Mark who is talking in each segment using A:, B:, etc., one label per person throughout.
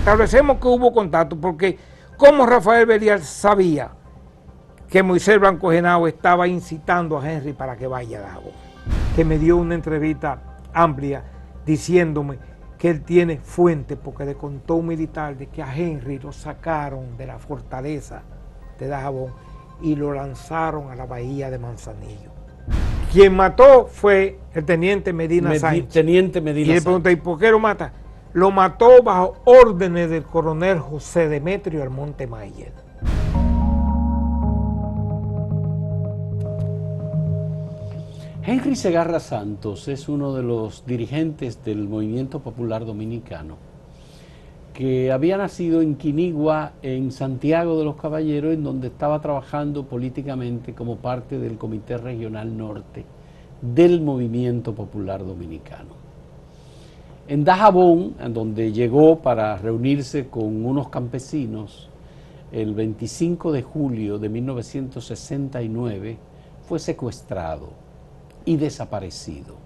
A: establecemos que hubo contacto, porque como Rafael Belial sabía que Moisés Blanco Genao estaba incitando a Henry para que vaya a Dajabón, que me dio una entrevista amplia diciéndome que él tiene fuente, porque le contó un militar de que a Henry lo sacaron de la fortaleza de Dajabón y lo lanzaron a la bahía de Manzanillo. Quien mató fue el teniente Medina Sánchez.
B: Teniente Medina
A: y le pregunté, ¿y por qué lo mata? Lo mató bajo órdenes del coronel José Demetrio Almonte Mayer.
B: Henry Segarra Santos es uno de los dirigentes del Movimiento Popular Dominicano que había nacido en Quinigua, en Santiago de los Caballeros, en donde estaba trabajando políticamente como parte del Comité Regional Norte del Movimiento Popular Dominicano. En Dajabón, en donde llegó para reunirse con unos campesinos, el 25 de julio de 1969 fue secuestrado y desaparecido.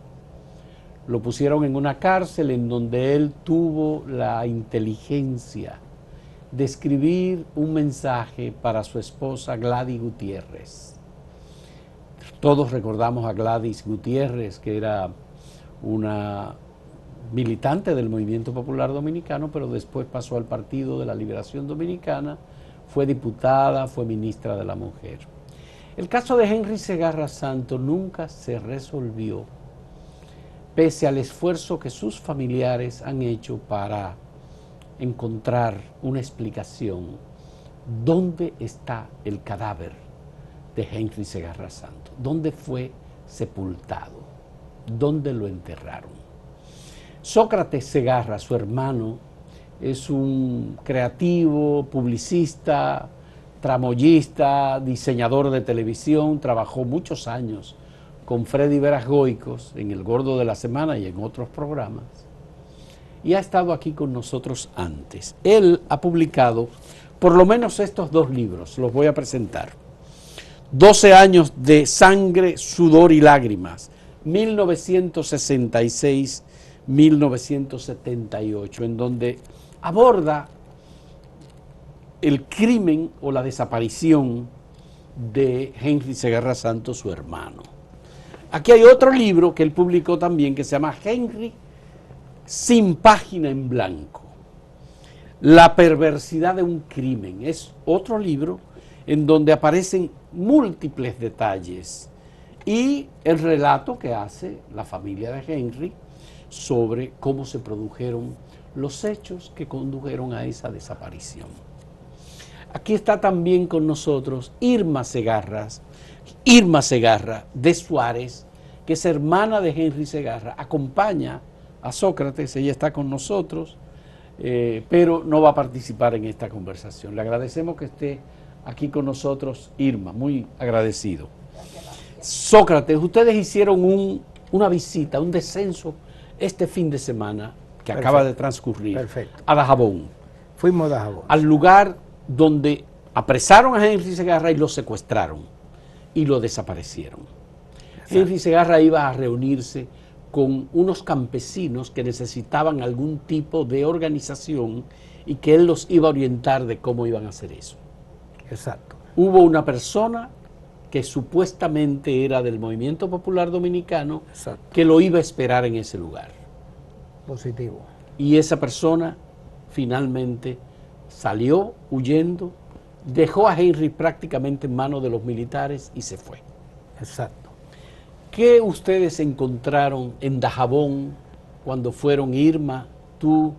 B: Lo pusieron en una cárcel en donde él tuvo la inteligencia de escribir un mensaje para su esposa Gladys Gutiérrez. Todos recordamos a Gladys Gutiérrez, que era una militante del Movimiento Popular Dominicano, pero después pasó al Partido de la Liberación Dominicana, fue diputada, fue ministra de la Mujer. El caso de Henry Segarra Santos nunca se resolvió, pese al esfuerzo que sus familiares han hecho para encontrar una explicación. ¿Dónde está el cadáver de Henry Segarra Santos? ¿Dónde fue sepultado? ¿Dónde lo enterraron? Sócrates Segarra, su hermano, es un creativo, publicista, tramoyista, diseñador de televisión, trabajó muchos años con Freddy Veras Goicos en El Gordo de la Semana y en otros programas, y ha estado aquí con nosotros antes. Él ha publicado por lo menos estos dos libros, los voy a presentar. 12 años de sangre, sudor y lágrimas, 1966-1978, en donde aborda el crimen o la desaparición de Henry Segarra Santos, su hermano. Aquí hay otro libro que él publicó también que se llama Henry sin página en blanco. La perversidad de un crimen. Es otro libro en donde aparecen múltiples detalles y el relato que hace la familia de Henry sobre cómo se produjeron los hechos que condujeron a esa desaparición. Aquí está también con nosotros Irma Segarra de Suárez, que es hermana de Henry Segarra, acompaña a Sócrates, ella está con nosotros, pero no va a participar en esta conversación. Le agradecemos que esté aquí con nosotros, Irma, muy agradecido. Sócrates, ustedes hicieron una visita, un descenso este fin de semana que acaba de transcurrir a Dajabón.
A: Fuimos a Dajabón.
B: Al lugar donde apresaron a Henry Segarra y lo secuestraron y lo desaparecieron. Exacto. Henry Segarra iba a reunirse con unos campesinos que necesitaban algún tipo de organización y que él los iba a orientar de cómo iban a hacer eso.
A: Exacto.
B: Hubo una persona que supuestamente era del Movimiento Popular Dominicano, exacto, que lo iba a esperar en ese lugar.
A: Positivo.
B: Y esa persona finalmente salió huyendo, dejó a Henry prácticamente en manos de los militares y se fue.
A: Exacto.
B: ¿Qué ustedes encontraron en Dajabón cuando fueron Irma, tú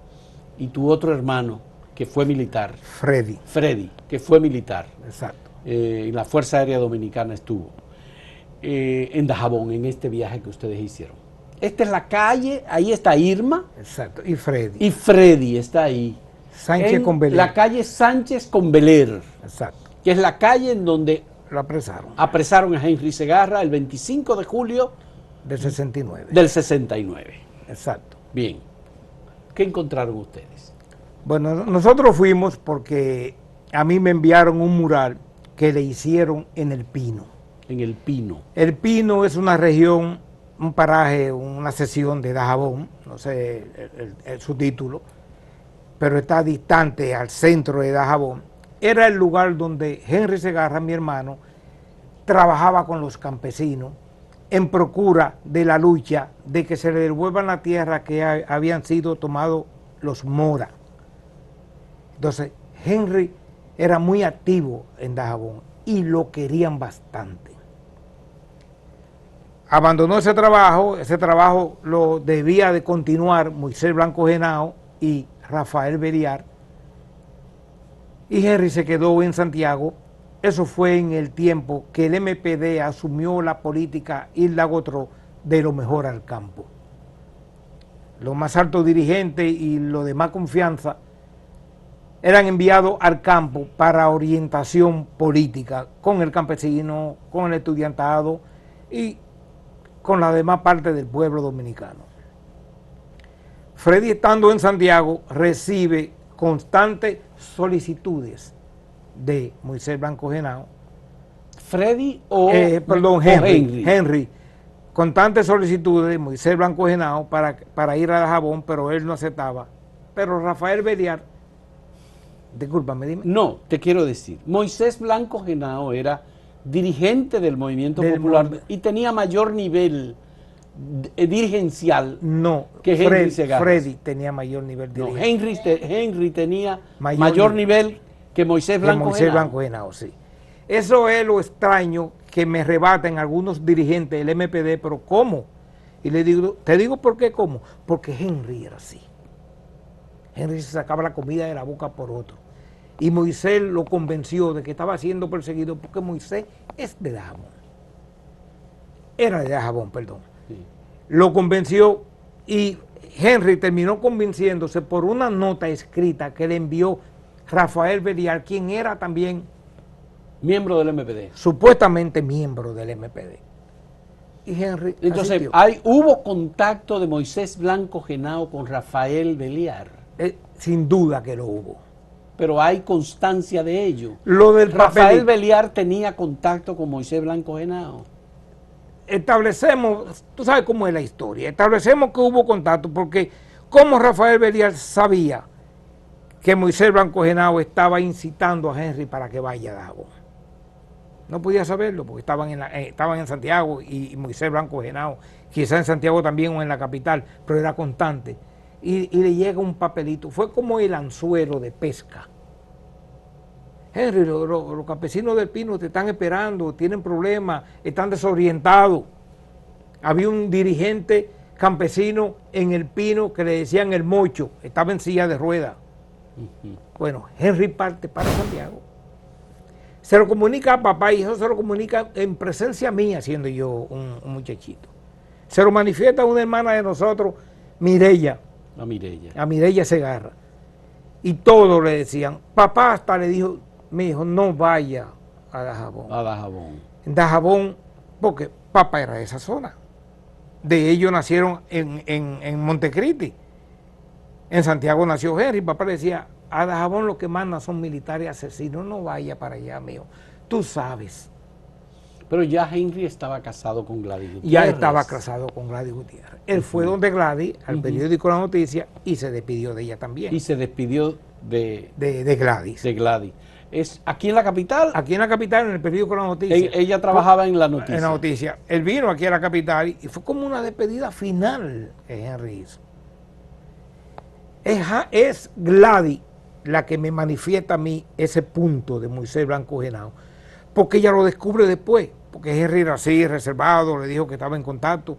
B: y tu otro hermano, que fue militar? Freddy, que fue militar.
A: Exacto.
B: En la Fuerza Aérea Dominicana estuvo. En Dajabón, en este viaje que ustedes hicieron. Esta es la calle, ahí está Irma.
A: Exacto, y Freddy.
B: Y Freddy está ahí.
A: Sánchez con Beler.
B: La calle Sánchez con Beler.
A: Exacto.
B: Que es la calle en donde
A: lo apresaron.
B: Apresaron a Henry Segarra el 25 de julio
A: del 69.
B: Del 69.
A: Exacto.
B: Bien. ¿Qué encontraron ustedes?
A: Bueno, nosotros fuimos porque a mí me enviaron un mural que le hicieron en El Pino.
B: En El Pino.
A: El Pino es una región, un paraje, una sección de Dajabón, no sé su título, pero está distante al centro de Dajabón, era el lugar donde Henry Segarra, mi hermano, trabajaba con los campesinos en procura de la lucha de que se le devuelvan la tierra que habían sido tomados los Mora. Entonces, Henry era muy activo en Dajabón y lo querían bastante. Abandonó ese trabajo lo debía de continuar Moisés Blanco Genao y Rafael Beliar, y Henry se quedó en Santiago. Eso fue en el tiempo que el MPD asumió la política Hilda Gotró de lo mejor al campo. Los más altos dirigentes y los de más confianza eran enviados al campo para orientación política con el campesino, con el estudiantado y con la demás parte del pueblo dominicano. Freddy, estando en Santiago, recibe constantes solicitudes de Moisés Blanco Genao.
B: ¿Freddy o
A: Henry, constantes solicitudes de Moisés Blanco Genao para ir a Dajabón, pero él no aceptaba. Pero Rafael Beliar, discúlpame, dime.
B: No, te quiero decir, Moisés Blanco Genao era dirigente del movimiento popular y tenía mayor nivel dirigencial
A: que
B: Henry Segarra.
A: Freddy tenía mayor nivel
B: dirigencial. No, Henry tenía mayor nivel que Moisés Blanco
A: Genao, sí. Eso es lo extraño que me rebaten algunos dirigentes del MPD, pero ¿cómo? Y le digo, te digo por qué, ¿cómo? Porque Henry era así. Henry se sacaba la comida de la boca por otro. Y Moisés lo convenció de que estaba siendo perseguido porque Moisés es de Dajabón. Era de Dajabón, perdón. Sí. Lo convenció y Henry terminó convenciéndose por una nota escrita que le envió Rafael Beliar, quien era también
B: miembro del MPD.
A: Supuestamente miembro del MPD. Y Henry
B: entonces, ¿hubo contacto de Moisés Blanco Genao con Rafael Beliar?
A: Sin duda que lo hubo.
B: Pero hay constancia de ello.
A: Lo del
B: Rafael Beliar tenía contacto con Moisés Blanco Genao.
A: Establecemos, tú sabes cómo es la historia, establecemos que hubo contacto porque como Rafael Beliar sabía que Moisés Blanco Genao estaba incitando a Henry para que vaya a Dajabón. No podía saberlo porque estaban en Santiago y Moisés Blanco Genao, quizá en Santiago también o en la capital, pero era constante. Y le llega un papelito, fue como el anzuelo de pesca. Henry, los campesinos del Pino te están esperando, tienen problemas, están desorientados. Había un dirigente campesino en el Pino que le decían el Mocho, estaba en silla de ruedas. Bueno, Henry parte para Santiago. Se lo comunica a papá y eso se lo comunica en presencia mía, siendo yo un muchachito. Se lo manifiesta a una hermana de nosotros, Mireya. A Mireya Segarra. Y todos le decían, papá hasta le dijo, mi hijo, no vaya a Dajabón. En Dajabón, porque papá era de esa zona. De ellos nacieron en Montecristi. En Santiago nació Henry. Papá le decía, a Dajabón lo que mandan son militares asesinos, no vaya para allá, mijo. Tú sabes.
B: Pero ya Henry estaba casado con Gladys Gutiérrez.
A: Ya estaba casado con Gladys Gutiérrez. Él fue donde Gladys, al periódico La Noticia, y se despidió de ella también.
B: Y se despidió de
A: Gladys.
B: De Gladys. ¿Es aquí en la capital?
A: Aquí en la capital, en el periódico La Noticia.
B: Ella trabajaba en La Noticia.
A: En La Noticia. Él vino aquí a la capital y fue como una despedida final que Henry hizo. Es Gladys la que me manifiesta a mí ese punto de Moisés Blanco Genao, porque ella lo descubre después, porque Henry era así, reservado, le dijo que estaba en contacto,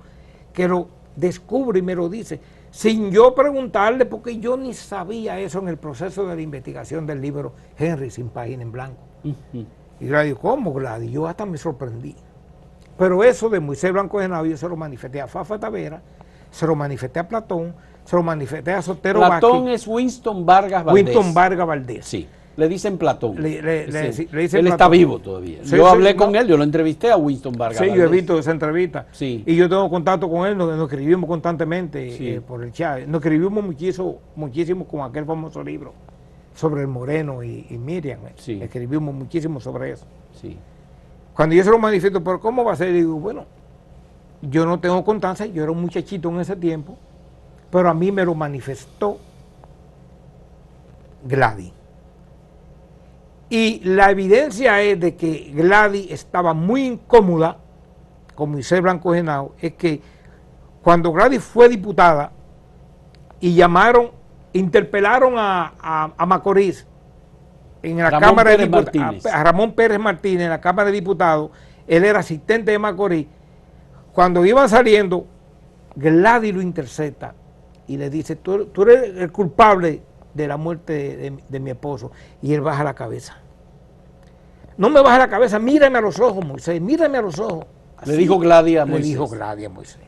A: que lo descubre y me lo dice, sin yo preguntarle, porque yo ni sabía eso en el proceso de la investigación del libro Henry sin página en blanco. Y Gladys, ¿cómo Gladys? Yo hasta me sorprendí. Pero eso de Moisés Blanco Genao yo se lo manifesté a Fafa Tavera, se lo manifesté a Platón, se lo manifesté a Sotero Vázquez.
B: Platón es Winston Vargas Valdés.
A: Winston Vargas Valdés.
B: Sí, le dicen Platón.
A: Le dicen
B: él
A: Platón.
B: está vivo todavía.
A: Sí,
B: yo hablé con él, yo lo entrevisté a Winston Vargas
A: Valdés.
B: Valdés.
A: Yo he visto esa entrevista.
B: Sí.
A: Y yo tengo contacto con él, nos escribimos constantemente
B: Sí.
A: por el chat. Nos escribimos muchísimo con aquel famoso libro sobre el Moreno y Miriam.
B: Sí.
A: Escribimos muchísimo sobre eso.
B: Sí.
A: Cuando yo se lo manifiesto, ¿pero cómo va a ser? Digo, bueno, yo no tengo constancia, yo era un muchachito en ese tiempo, pero a mí me lo manifestó Gladys. Y la evidencia es de que Gladys estaba muy incómoda con Moisés Blanco Henao, es que cuando Gladys fue diputada y interpelaron a Macorís en la Cámara de Diputados, a Ramón Pérez Martínez en la Cámara de Diputados, él era asistente de Macorís, cuando iban saliendo, Gladys lo intercepta y le dice, tú eres el culpable de la muerte de mi esposo, y él baja la cabeza. No me baja la cabeza, mírame a los ojos, Moisés, mírame a los ojos. Así,
B: le dijo Gladys a Moisés.
A: Le dijo Gladys a Moisés,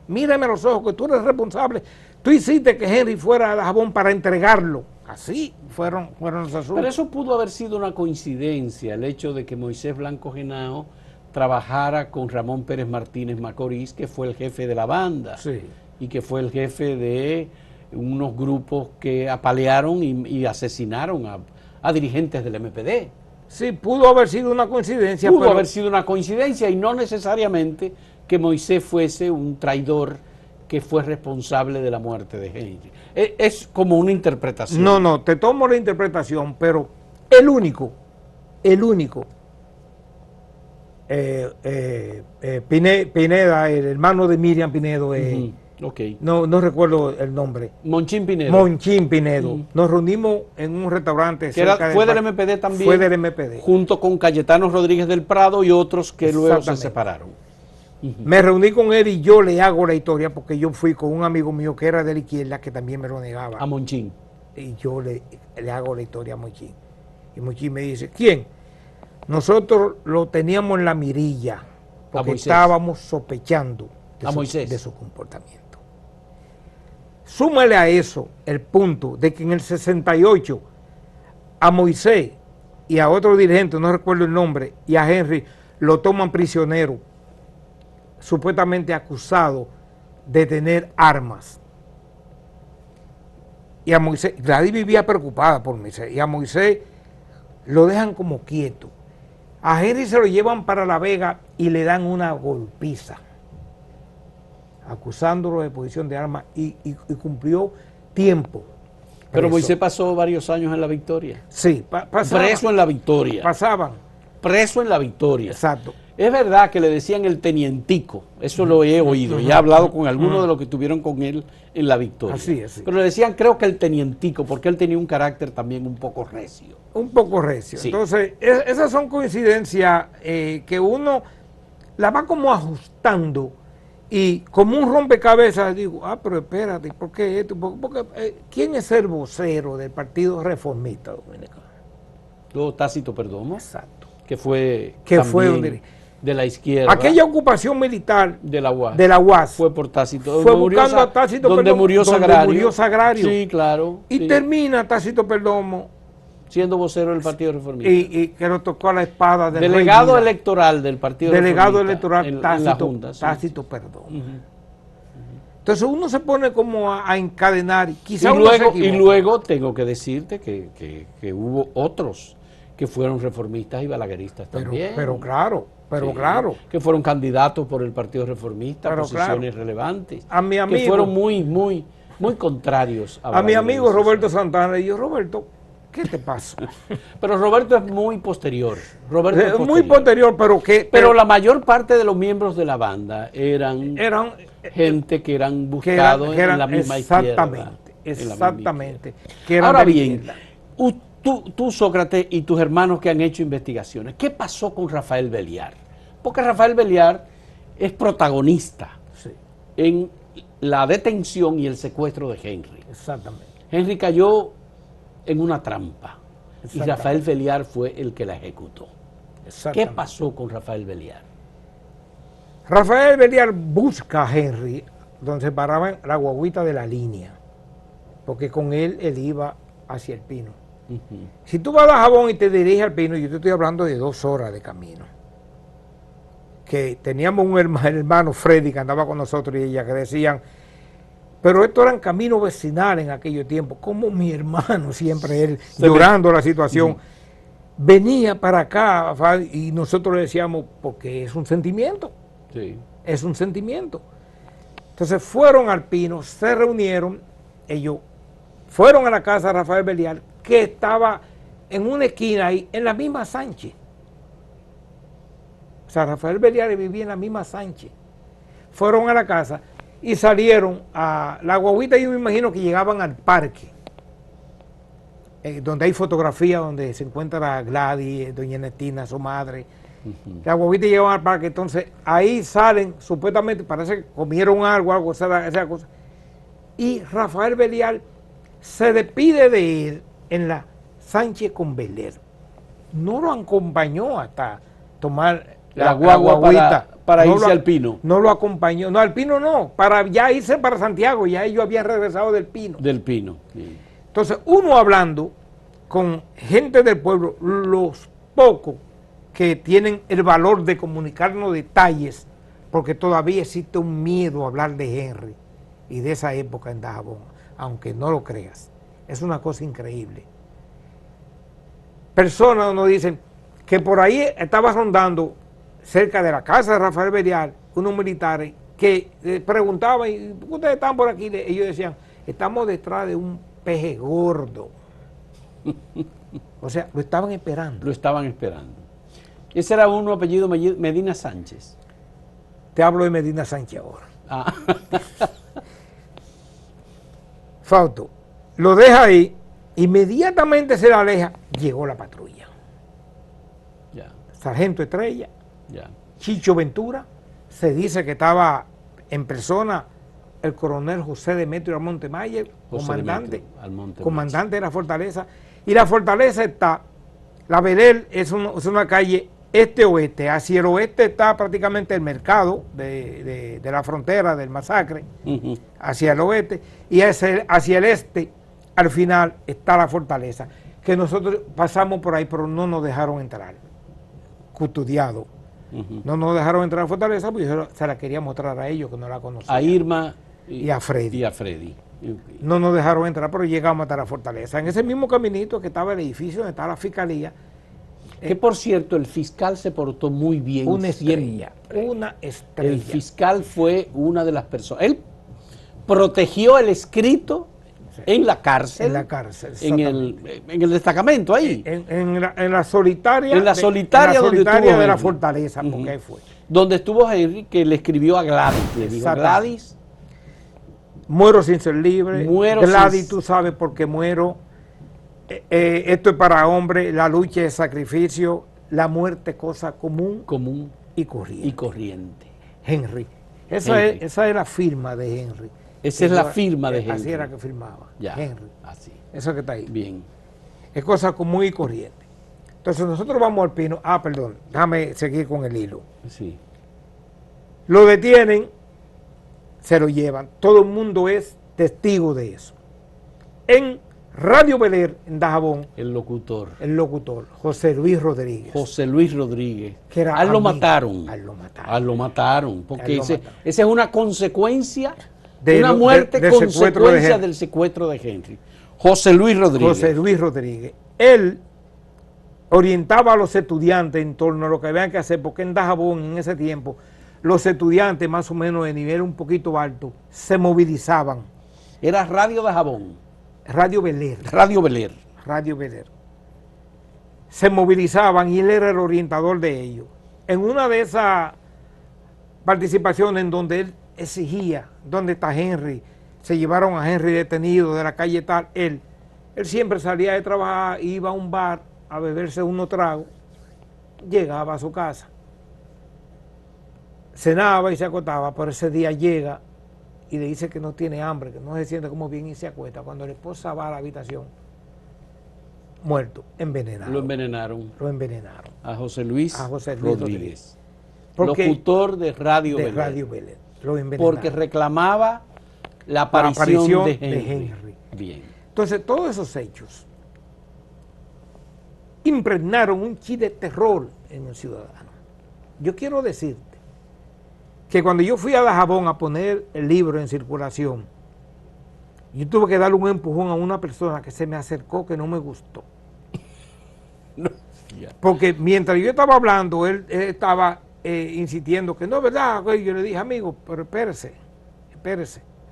A: mírame a los ojos, que tú eres responsable. Tú hiciste que Henry fuera a Dajabón para entregarlo. Así fueron los asuntos.
B: Pero eso pudo haber sido una coincidencia, el hecho de que Moisés Blanco Henao trabajara con Ramón Pérez Martínez Macorís, que fue el jefe de la banda,
A: sí,
B: y que fue el jefe de unos grupos que apalearon y asesinaron a dirigentes del MPD.
A: Sí, pudo haber sido una coincidencia.
B: Pudo haber sido una coincidencia y no necesariamente que Moisés fuese un traidor que fue responsable de la muerte de Henry. Es como una interpretación.
A: No, te tomo la interpretación, pero el único, Pineda, el hermano de Miriam Pinedo,
B: okay.
A: no recuerdo el nombre.
B: Monchín Pinedo.
A: Monchín Pinedo. Nos reunimos en un restaurante.
B: Fue del MPD también.
A: Fue del MPD.
B: Junto con Cayetano Rodríguez del Prado y otros que luego se separaron.
A: Me reuní con él y yo le hago la historia porque yo fui con un amigo mío que era de la izquierda que también me lo negaba.
B: A Monchín.
A: Y yo le hago la historia a Monchín. Y Monchín me dice, ¿quién? Nosotros lo teníamos en la mirilla porque estábamos sospechando de su comportamiento. Súmale a eso el punto de que en el 68 a Moisés y a otro dirigente, no recuerdo el nombre, y a Henry lo toman prisionero, supuestamente acusado de tener armas. Y a Moisés, Gladys vivía preocupada por Moisés, y a Moisés lo dejan como quieto. A Henry se lo llevan para La Vega y le dan una golpiza, acusándolo de posesión de armas, y cumplió tiempo.
B: Pero Moisés pasó varios años en La Victoria.
A: Sí, pasaban.
B: Preso en La Victoria.
A: Pasaban.
B: Preso en La Victoria.
A: Exacto.
B: Es verdad que le decían el tenientico, eso lo he oído, y he hablado con algunos de los que estuvieron con él en La Victoria.
A: Así es.
B: Pero le decían, creo que el tenientico, porque él tenía un carácter también un poco recio.
A: Un poco recio. Sí. Entonces, esas son coincidencias que uno la va como ajustando, y como un rompecabezas digo, pero espérate, ¿por qué esto? Porque, ¿quién es el vocero del Partido Reformista Dominicano?
B: Tácito Perdomo.
A: Exacto.
B: Que fue de la izquierda.
A: Aquella ocupación militar
B: de la UAS
A: fue
B: por Tácito.
A: Fue buscando a Tácito
B: Perdomo, donde murió Sagrario.
A: Sí, claro. Y sí, termina Tácito Perdomo
B: siendo vocero del Partido Reformista.
A: Y que nos tocó la espada del
B: delegado electoral del Partido
A: Reformista. Delegado electoral
B: en la Junta,
A: Tácito Perdomo. Entonces uno se pone como a encadenar.
B: Y luego tengo que decirte que hubo otros que fueron reformistas y balagueristas también.
A: Pero claro.
B: Que fueron candidatos por el Partido Reformista a posiciones relevantes.
A: A mi amigo.
B: Que fueron muy contrarios
A: a mi amigo Roberto Santana. Y yo, Roberto, ¿qué te pasa?
B: Pero Roberto es muy posterior.
A: Muy posterior,
B: pero la mayor parte de los miembros de la banda eran gente que eran buscados en la misma izquierda.
A: Exactamente.
B: Ahora bien, tú, Sócrates, y tus hermanos que han hecho investigaciones, ¿qué pasó con Rafael Belliar? Porque Rafael Belliar es protagonista en la detención y el secuestro de Henry.
A: Exactamente.
B: Henry cayó en una trampa y Rafael Belliar fue el que la ejecutó. ¿Qué pasó con Rafael Belliar?
A: Rafael Belliar busca a Henry donde se paraba la guaguita de la línea, porque con él iba hacia el Pino. Si tú vas a Dajabón y te diriges al Pino, yo te estoy hablando de 2 horas de camino. Que teníamos un hermano, Freddy, que andaba con nosotros, y ella que decían, pero estos eran caminos vecinales en aquellos tiempos, como mi hermano, siempre él llorando la situación, venía para acá, y nosotros le decíamos, porque es un sentimiento.
B: Sí.
A: Es un sentimiento. Entonces fueron al Pino, se reunieron, ellos fueron a la casa de Rafael Belliar, que estaba en una esquina ahí, en la misma Sánchez. O sea, Rafael Beliar vivía en la misma Sánchez. Fueron a la casa y salieron a la guaguita. Yo me imagino que llegaban al parque, donde hay fotografía, donde se encuentra Gladys, doña Ernestina, su madre. La guaguita llegaban al parque, entonces ahí salen, supuestamente, parece que comieron algo, esa cosa. Y Rafael Beliar se despide de él en la Sánchez con Beler. No lo acompañó hasta tomar
B: la guaguita para irse al Pino.
A: No lo acompañó, no, al Pino no, para ya irse para Santiago, ya ellos habían regresado del Pino.
B: Del Pino. Sí.
A: Entonces, uno hablando con gente del pueblo, los pocos que tienen el valor de comunicarnos detalles, porque todavía existe un miedo a hablar de Henry y de esa época en Dajabón, aunque no lo creas. Es una cosa increíble. Personas nos dicen que por ahí estaba rondando cerca de la casa de Rafael Beliar unos militares que preguntaban, ¿por qué ustedes están por aquí? Ellos decían, estamos detrás de un peje gordo. O sea, lo estaban esperando.
B: Lo estaban esperando. Ese era uno apellido Medina Sánchez.
A: Te hablo de Medina Sánchez ahora.
B: Ah.
A: Fausto, lo deja ahí, inmediatamente se la aleja, llegó la patrulla.
B: Ya.
A: Sargento Estrella,
B: Ya.
A: Chicho Ventura, se dice que estaba en persona el coronel José Demetrio Almonte Mayer, comandante de la fortaleza, y la fortaleza está, la Beler es una calle este-oeste, hacia el oeste está prácticamente el mercado de la frontera del Masacre, hacia el oeste, y hacia el este, al final, está la fortaleza, que nosotros pasamos por ahí, pero no nos dejaron entrar, custodiado. No nos dejaron entrar a la fortaleza, porque se la quería mostrar a ellos, que no la conocían.
B: A Irma
A: y a Freddy.
B: Y a Freddy.
A: No nos dejaron entrar, pero llegamos hasta la fortaleza. En ese mismo caminito que estaba el edificio, donde estaba la fiscalía.
B: Que por cierto, el fiscal se portó muy bien.
A: Una estrella. Una estrella.
B: El fiscal fue una de las personas. Él protegió el escrito en la cárcel. En la cárcel, en el destacamento ahí.
A: En la solitaria.
B: En la solitaria,
A: donde estuvo de la fortaleza, porque ahí fue.
B: Donde estuvo Henry, que le escribió a Gladys. Le dijo, Gladys,
A: muero sin ser libre. Gladys, tú sabes por qué muero. Esto es para hombres, la lucha es sacrificio, la muerte es cosa común y corriente. Henry. Esa es la firma de Henry.
B: Esa es la firma de Henry.
A: Así era que firmaba.
B: Ya,
A: Henry.
B: Así.
A: Eso que está ahí.
B: Bien.
A: Es cosa común y corriente. Entonces nosotros vamos al Pino. Perdón, déjame seguir con el hilo.
B: Sí.
A: Lo detienen, se lo llevan. Todo el mundo es testigo de eso. En Radio Beler, en Dajabón.
B: El locutor,
A: José Luis Rodríguez.
B: Que era lo mataron. Lo mataron. Porque esa es una consecuencia de una muerte consecuencia del secuestro de Henry. José Luis Rodríguez.
A: Él orientaba a los estudiantes en torno a lo que habían que hacer, porque en Dajabón, en ese tiempo, los estudiantes más o menos de nivel un poquito alto se movilizaban.
B: Era Radio Dajabón.
A: Radio Beler. Se movilizaban y él era el orientador de ellos. En una de esas participaciones en donde él exigía, ¿dónde está Henry? Se llevaron a Henry detenido de la calle tal. Él siempre salía de trabajar, iba a un bar a beberse unos tragos, llegaba a su casa, cenaba y se acostaba, pero ese día llega y le dice que no tiene hambre, que no se siente como bien y se acuesta. Cuando la esposa va a la habitación, muerto, envenenado.
B: Lo envenenaron. A José Luis Rodríguez. Locutor de Radio Beler.
A: Lo envenenaron.
B: Porque reclamaba la aparición de Henry.
A: Bien. Entonces, todos esos hechos impregnaron un chi de terror en el ciudadano. Yo quiero decirte que cuando yo fui a Dajabón a poner el libro en circulación, yo tuve que darle un empujón a una persona que se me acercó que no me gustó. Porque mientras yo estaba hablando, él estaba insistiendo que no es verdad. Yo le dije, amigo, pero espérese,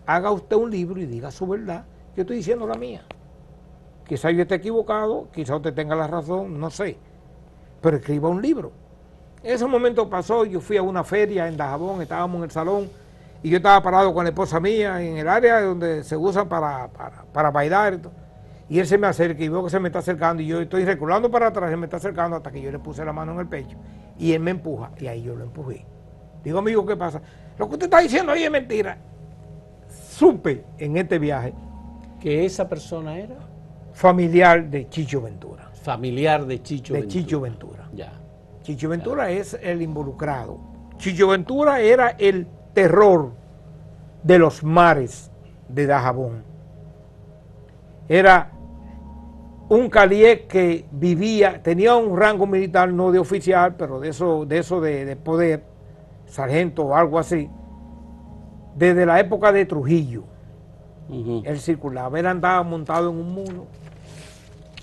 A: haga usted un libro y diga su verdad. Yo estoy diciendo la mía. Quizá yo esté equivocado, quizá usted tenga la razón, no sé. Pero escriba un libro. Ese momento pasó, yo fui a una feria en Dajabón, estábamos en el salón, y yo estaba parado con la esposa mía en el área donde se usan para bailar. Y él se me acerca y veo que se me está acercando, y yo estoy reculando para atrás, se me está acercando hasta que yo le puse la mano en el pecho, y él me empuja, y ahí yo lo empujé. Digo, amigo, ¿qué pasa? Lo que usted está diciendo ahí es mentira. Supe en este viaje
B: ¿Que esa persona era?
A: familiar de Chicho Ventura.
B: Familiar de Chicho
A: De
B: Ventura.
A: Chicho Ventura.
B: Ya.
A: Chicho Ventura es el involucrado. Chicho Ventura era el terror de los mares de Dajabón. Era un calié que vivía, tenía un rango militar, no de oficial, pero de eso de poder, sargento o algo así, desde la época de Trujillo. Él circulaba, él andaba montado en un mulo,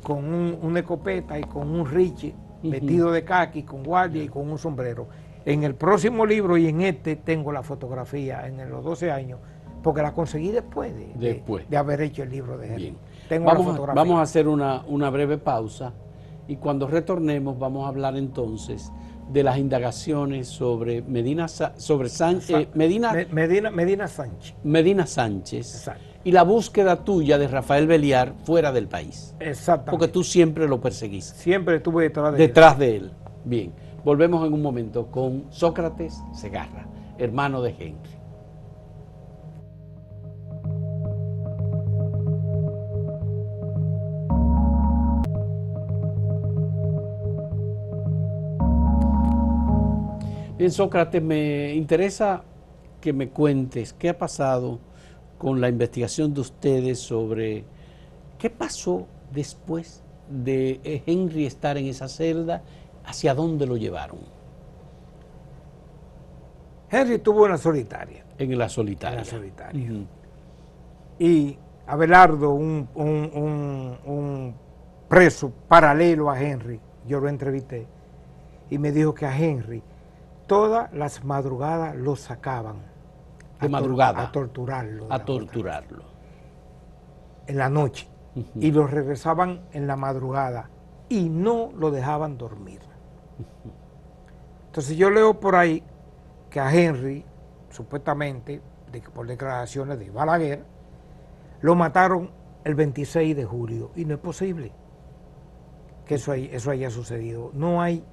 A: con una escopeta y con un riche, vestido de caqui, con guardia y con un sombrero. En el próximo libro y en este tengo la fotografía en los 12 años, porque la conseguí después de haber hecho el libro de él. Tengo la fotografía.
B: Vamos a hacer una breve pausa y cuando retornemos vamos a hablar entonces de las indagaciones sobre Medina Sánchez. Medina Sánchez.
A: Exacto.
B: Y la búsqueda tuya de Rafael Belliar fuera del país.
A: Exactamente.
B: Porque tú siempre lo perseguiste.
A: Siempre estuve
B: detrás de él. Bien, volvemos en un momento con Sócrates Segarra, hermano de Henry. Bien, Sócrates, me interesa que me cuentes qué ha pasado con la investigación de ustedes sobre qué pasó después de Henry estar en esa celda, hacia dónde lo llevaron.
A: Henry estuvo en la solitaria.
B: En la solitaria.
A: En la solitaria. Y Abelardo, un preso paralelo a Henry, yo lo entrevisté, y me dijo que a Henry todas las madrugadas lo sacaban.
B: De madrugada.
A: A torturarlo.
B: A torturarlo.
A: En la noche. Y lo regresaban en la madrugada. Y no lo dejaban dormir. Entonces yo leo por ahí que a Henry, supuestamente, por declaraciones de Balaguer, lo mataron el 26 de julio. Y no es posible que eso haya sucedido. No hay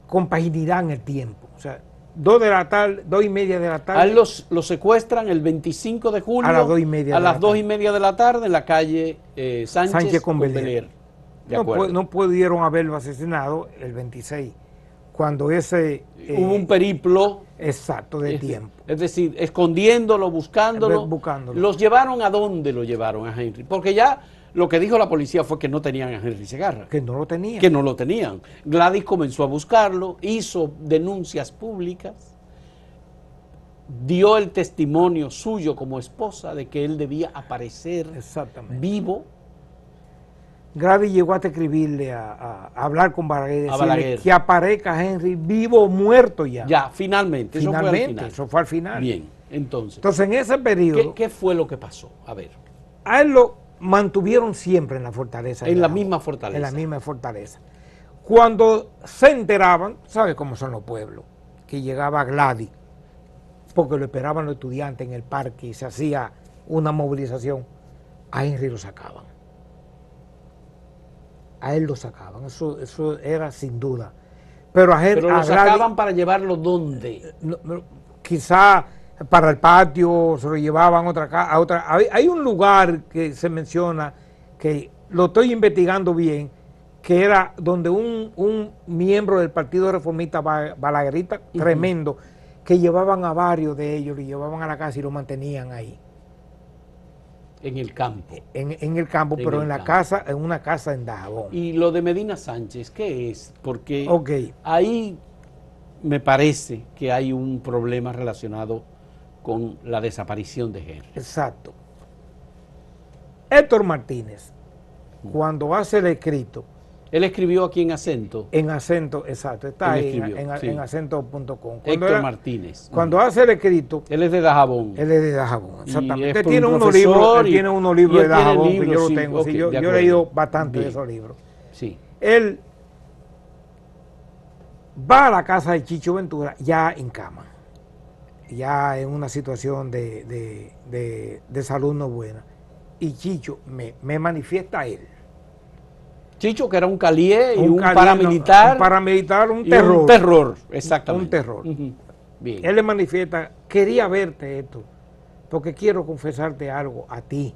A: compaginidad en el tiempo. O sea, 2:30 de la tarde.
B: A él lo secuestran el 25 de julio
A: a las 2:30
B: a las 2:30 de la tarde en la calle Sánchez con Belier.
A: No pudieron haberlo asesinado el 26, cuando ese...
B: hubo un periplo.
A: Exacto, de tiempo.
B: Es decir, escondiéndolo, buscándolo. ¿Los llevaron a dónde lo llevaron a Henry? Porque ya lo que dijo la policía fue que no tenían a Henry Segarra.
A: Que no lo tenían.
B: Que no lo tenían. Gladys comenzó a buscarlo, hizo denuncias públicas, dio el testimonio suyo como esposa de que él debía aparecer vivo.
A: Gladys llegó a escribirle, a hablar con Balaguer, decirle que aparezca Henry vivo o muerto ya.
B: Ya, finalmente.
A: Eso fue al final.
B: Bien, entonces
A: en ese periodo...
B: ¿Qué fue lo que pasó? A ver.
A: A él lo mantuvieron siempre en la fortaleza.
B: En la misma fortaleza.
A: En la misma fortaleza. Cuando se enteraban, ¿sabe cómo son los pueblos? Que llegaba Gladys, porque lo esperaban los estudiantes en el parque y se hacía una movilización, a Henry lo sacaban. A él lo sacaban, eso era sin duda. Pero a Henry...
B: ¿Pero lo sacaban para llevarlo dónde?
A: Quizá para el patio, se lo llevaban a otra. Hay un lugar que se menciona, que lo estoy investigando bien, que era donde un miembro del Partido Reformista balaguerista tremendo, que llevaban a varios de ellos, lo llevaban a la casa y lo mantenían ahí.
B: En el campo.
A: En el campo, pero en una casa en Dajabón.
B: Y lo de Medina Sánchez, ¿qué es? Porque ahí me parece que hay un problema relacionado con la desaparición de Henry.
A: Exacto. Héctor Martínez, cuando hace el escrito,
B: Él escribió aquí en Acento.
A: En Acento, exacto. Está
B: Él
A: ahí
B: escribió, sí.
A: en acento.com.
B: Héctor Martínez.
A: Cuando hace el escrito,
B: Él es de Dajabón.
A: él es de Dajabón,
B: Y
A: exactamente.
B: es
A: Él
B: por
A: tiene
B: un
A: unos libros,
B: profesor
A: él tiene unos
B: y
A: libros
B: él
A: de
B: tiene
A: Dajabón que
B: libros,
A: yo lo
B: sí,
A: tengo.
B: ok,
A: Sí,
B: de
A: yo he
B: acuerdo.
A: leído bastante de
B: Bien.
A: esos libros.
B: Sí.
A: Él va a la casa de Chicho Ventura ya en cama, ya en una situación de salud no buena. Y Chicho me manifiesta a él.
B: Chicho, que era un calié y un
A: caliente,
B: paramilitar.
A: Un paramilitar, un
B: y
A: terror.
B: un terror, exactamente.
A: Un terror.
B: Ujú. Bien.
A: Él le manifiesta, quería verte esto, porque quiero confesarte algo a ti.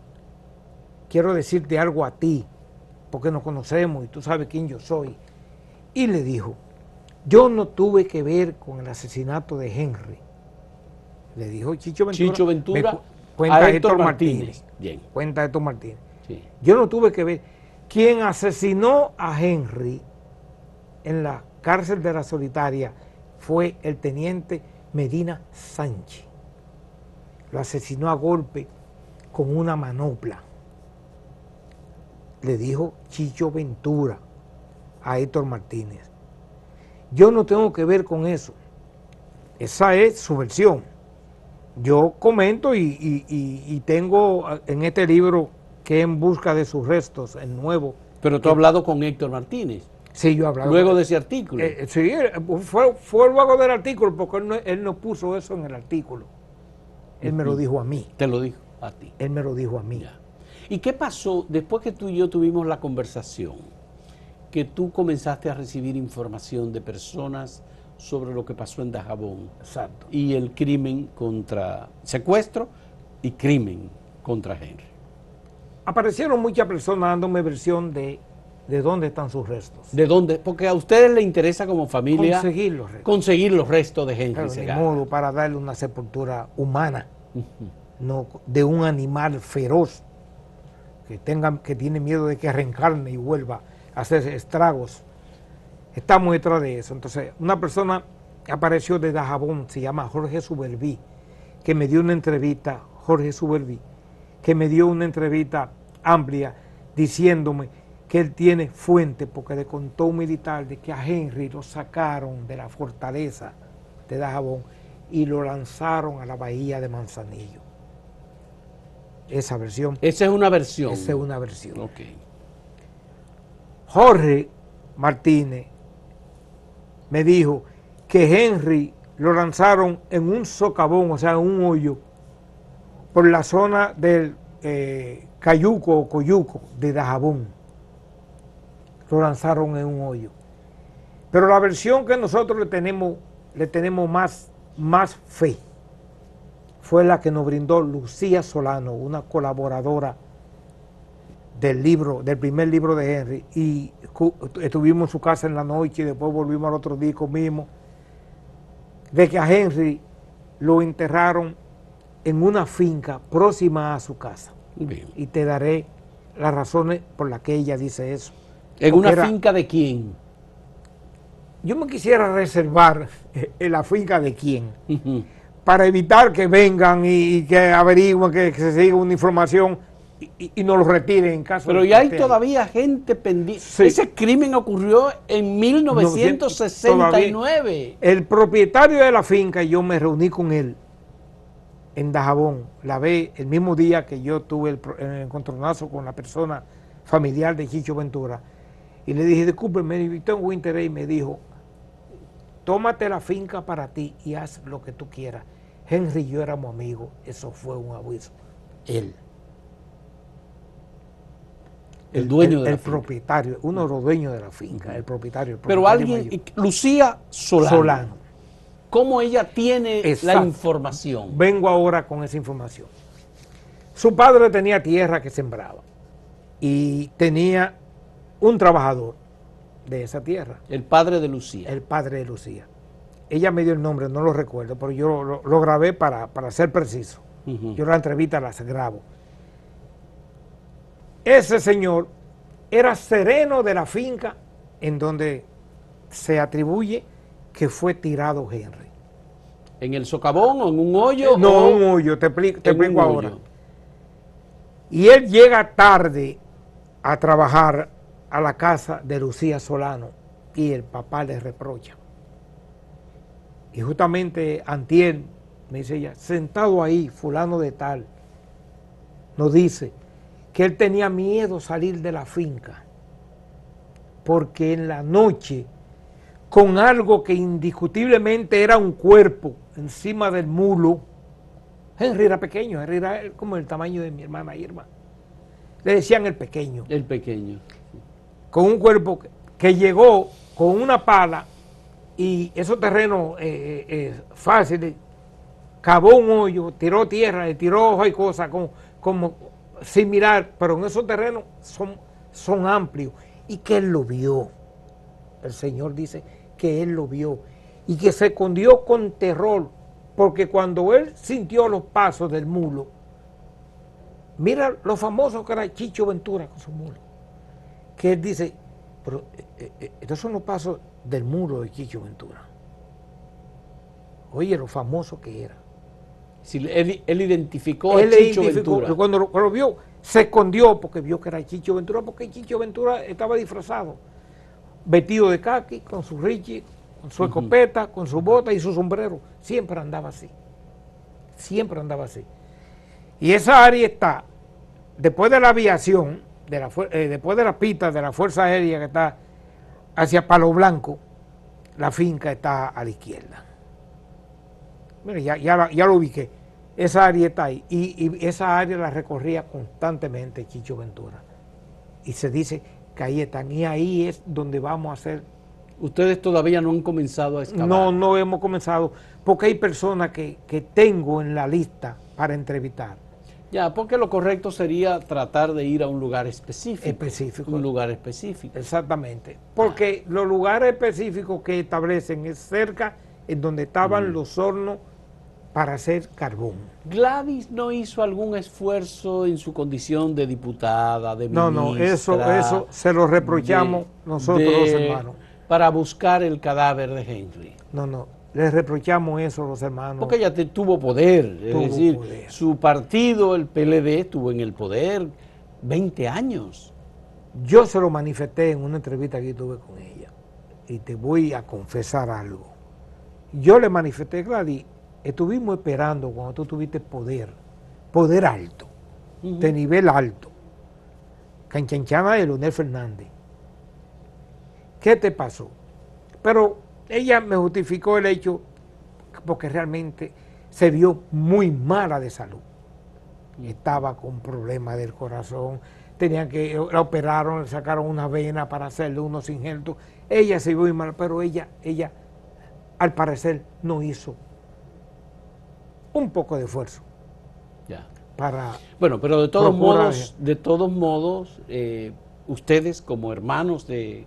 A: Quiero decirte algo a ti, porque nos conocemos y tú sabes quién yo soy. Y le dijo, yo no tuve que ver con el asesinato de Henry. Le dijo Chicho Ventura.
B: Chicho Ventura
A: cuenta
B: a
A: Héctor Martínez.
B: Bien.
A: Cuenta Héctor Martínez.
B: Sí.
A: Yo no tuve que ver. Quien asesinó a Henry en la cárcel de la Solitaria fue el teniente Medina Sánchez. Lo asesinó a golpe con una manopla. Le dijo Chicho Ventura a Héctor Martínez. Yo no tengo que ver con eso. Esa es su versión. Yo comento y tengo en este libro que En busca de sus restos, el nuevo.
B: Pero tú has hablado con Héctor Martínez.
A: Sí, yo he hablado.
B: Luego de ese artículo.
A: Sí, fue luego del artículo, porque él no puso eso en el artículo. Él me lo dijo a mí.
B: Te lo dijo a ti.
A: Él me lo dijo a mí.
B: Ya. ¿Y qué pasó después que tú y yo tuvimos la conversación? Que tú comenzaste a recibir información de personas sobre lo que pasó en Dajabón.
A: Exacto.
B: Y el crimen contra, secuestro y crimen contra Henry.
A: Aparecieron muchas personas dándome versión de dónde están sus restos.
B: ¿De dónde? Porque a ustedes les interesa como familia
A: conseguir los restos
B: de Henry
A: Pero
B: Segarra.
A: Ni modo para darle una sepultura humana, no de un animal feroz que tiene miedo de que reencarne y vuelva a hacer estragos. Estamos detrás de eso. Entonces, una persona apareció de Dajabón, se llama Jorge Suberví, que me dio una entrevista, que me dio una entrevista amplia diciéndome que él tiene fuente, porque le contó un militar de que a Henry lo sacaron de la fortaleza de Dajabón y lo lanzaron a la bahía de Manzanillo. Esa versión.
B: Esa es una versión.
A: Esa es una versión.
B: Okay.
A: Jorge Martínez me dijo que Henry lo lanzaron en un socavón, o sea, en un hoyo, por la zona del Cayuco o Coyuco de Dajabón. Lo lanzaron en un hoyo. Pero la versión que nosotros le tenemos más fe fue la que nos brindó Lucía Solano, una colaboradora del primer libro de Henry, y estuvimos en su casa en la noche y después volvimos al otro día y comimos, de que a Henry lo enterraron en una finca próxima a su casa.
B: Bien.
A: Y te daré las razones por las que ella dice eso.
B: ¿En una finca de quién?
A: Yo me quisiera reservar en la finca de quién, para evitar que vengan y que averigüen, que se siga una información y nos lo retiren en caso de...
B: Pero ya hay todavía gente pendiente. Sí. Ese crimen ocurrió en 1969.
A: El propietario de la finca, yo me reuní con él en Dajabón, la ve el mismo día que yo tuve el encontronazo con la persona familiar de Chicho Ventura, y le dije, discúlpeme, tengo interés, y me dijo, tómate la finca para ti y haz lo que tú quieras. Henry y yo éramos amigos, eso fue un abuso. Él.
B: El dueño de la
A: finca. El propietario, uno de los dueños de la finca, el propietario.
B: Pero alguien, mayor. Lucía Solano. ¿Cómo ella tiene la información?
A: Vengo ahora con esa información. Su padre tenía tierra que sembraba y tenía un trabajador de esa tierra.
B: El padre de Lucía.
A: El padre de Lucía. Ella me dio el nombre, no lo recuerdo, pero yo lo grabé para ser preciso. Yo la entrevista las grabo. Ese señor era sereno de la finca en donde se atribuye que fue tirado Henry.
B: ¿En el socavón o en un hoyo?
A: No, un hoyo, te explico ahora. Y él llega tarde a trabajar a la casa de Lucía Solano y el papá le reprocha. Y justamente antier, me dice ella, sentado ahí, fulano de tal, nos dice que él tenía miedo salir de la finca, porque en la noche, con algo que indiscutiblemente era un cuerpo encima del mulo, Henry era pequeño, Henry era como el tamaño de mi hermana Irma, le decían el pequeño.
B: El pequeño.
A: Con un cuerpo que llegó con una pala y esos terrenos fáciles, cavó un hoyo, tiró tierra, le tiró hoja y cosas como sin mirar, pero en esos terrenos son amplios y que él lo vio. El Señor dice que él lo vio y que se escondió con terror, porque cuando él sintió los pasos del mulo, mira lo famoso que era Chicho Ventura con su mulo, que él dice, pero estos son los pasos del mulo de Chicho Ventura. Oye, lo famoso que era.
B: Si él identificó a Chicho Ventura.
A: Cuando lo vio, se escondió porque vio que era Chicho Ventura, porque Chicho Ventura estaba disfrazado, vestido de caqui, con su Richie, con su escopeta, con su bota y su sombrero. Siempre andaba así. Siempre andaba así. Y esa área está, después de la aviación, después de la pista de la Fuerza Aérea que está hacia Palo Blanco, la finca está a la izquierda. Mira, ya lo ubiqué. Esa área está ahí. Y esa área la recorría constantemente Chicho Ventura. Y se dice que ahí están. Y ahí es donde vamos a hacer.
B: Ustedes todavía no han comenzado a excavar.
A: No hemos comenzado. Porque hay personas que tengo en la lista para entrevistar.
B: Ya, porque lo correcto sería tratar de ir a un lugar específico. Un lugar específico.
A: Exactamente. Porque los lugares específicos que establecen es cerca en donde estaban los hornos para hacer carbón.
B: ¿Gladys no hizo algún esfuerzo en su condición de diputada, de ministra?
A: No, eso se lo reprochamos nosotros los hermanos.
B: Para buscar el cadáver de Henry.
A: No, les reprochamos eso a los hermanos.
B: Porque ella tuvo poder, es decir, su partido, el PLD, estuvo en el poder 20 años.
A: Yo se lo manifesté en una entrevista que tuve con ella, y te voy a confesar algo. Yo le manifesté, Gladys, estuvimos esperando cuando tú tuviste poder alto, de nivel alto, canchanchana de Leonel Fernández. ¿Qué te pasó? Pero ella me justificó el hecho porque realmente se vio muy mala de salud. Estaba con problemas del corazón, la operaron, le sacaron una vena para hacerle unos injertos. Ella se vio muy mal, pero ella al parecer no hizo un poco de esfuerzo.
B: Ya.
A: Bueno,
B: pero de todos modos, ustedes como hermanos de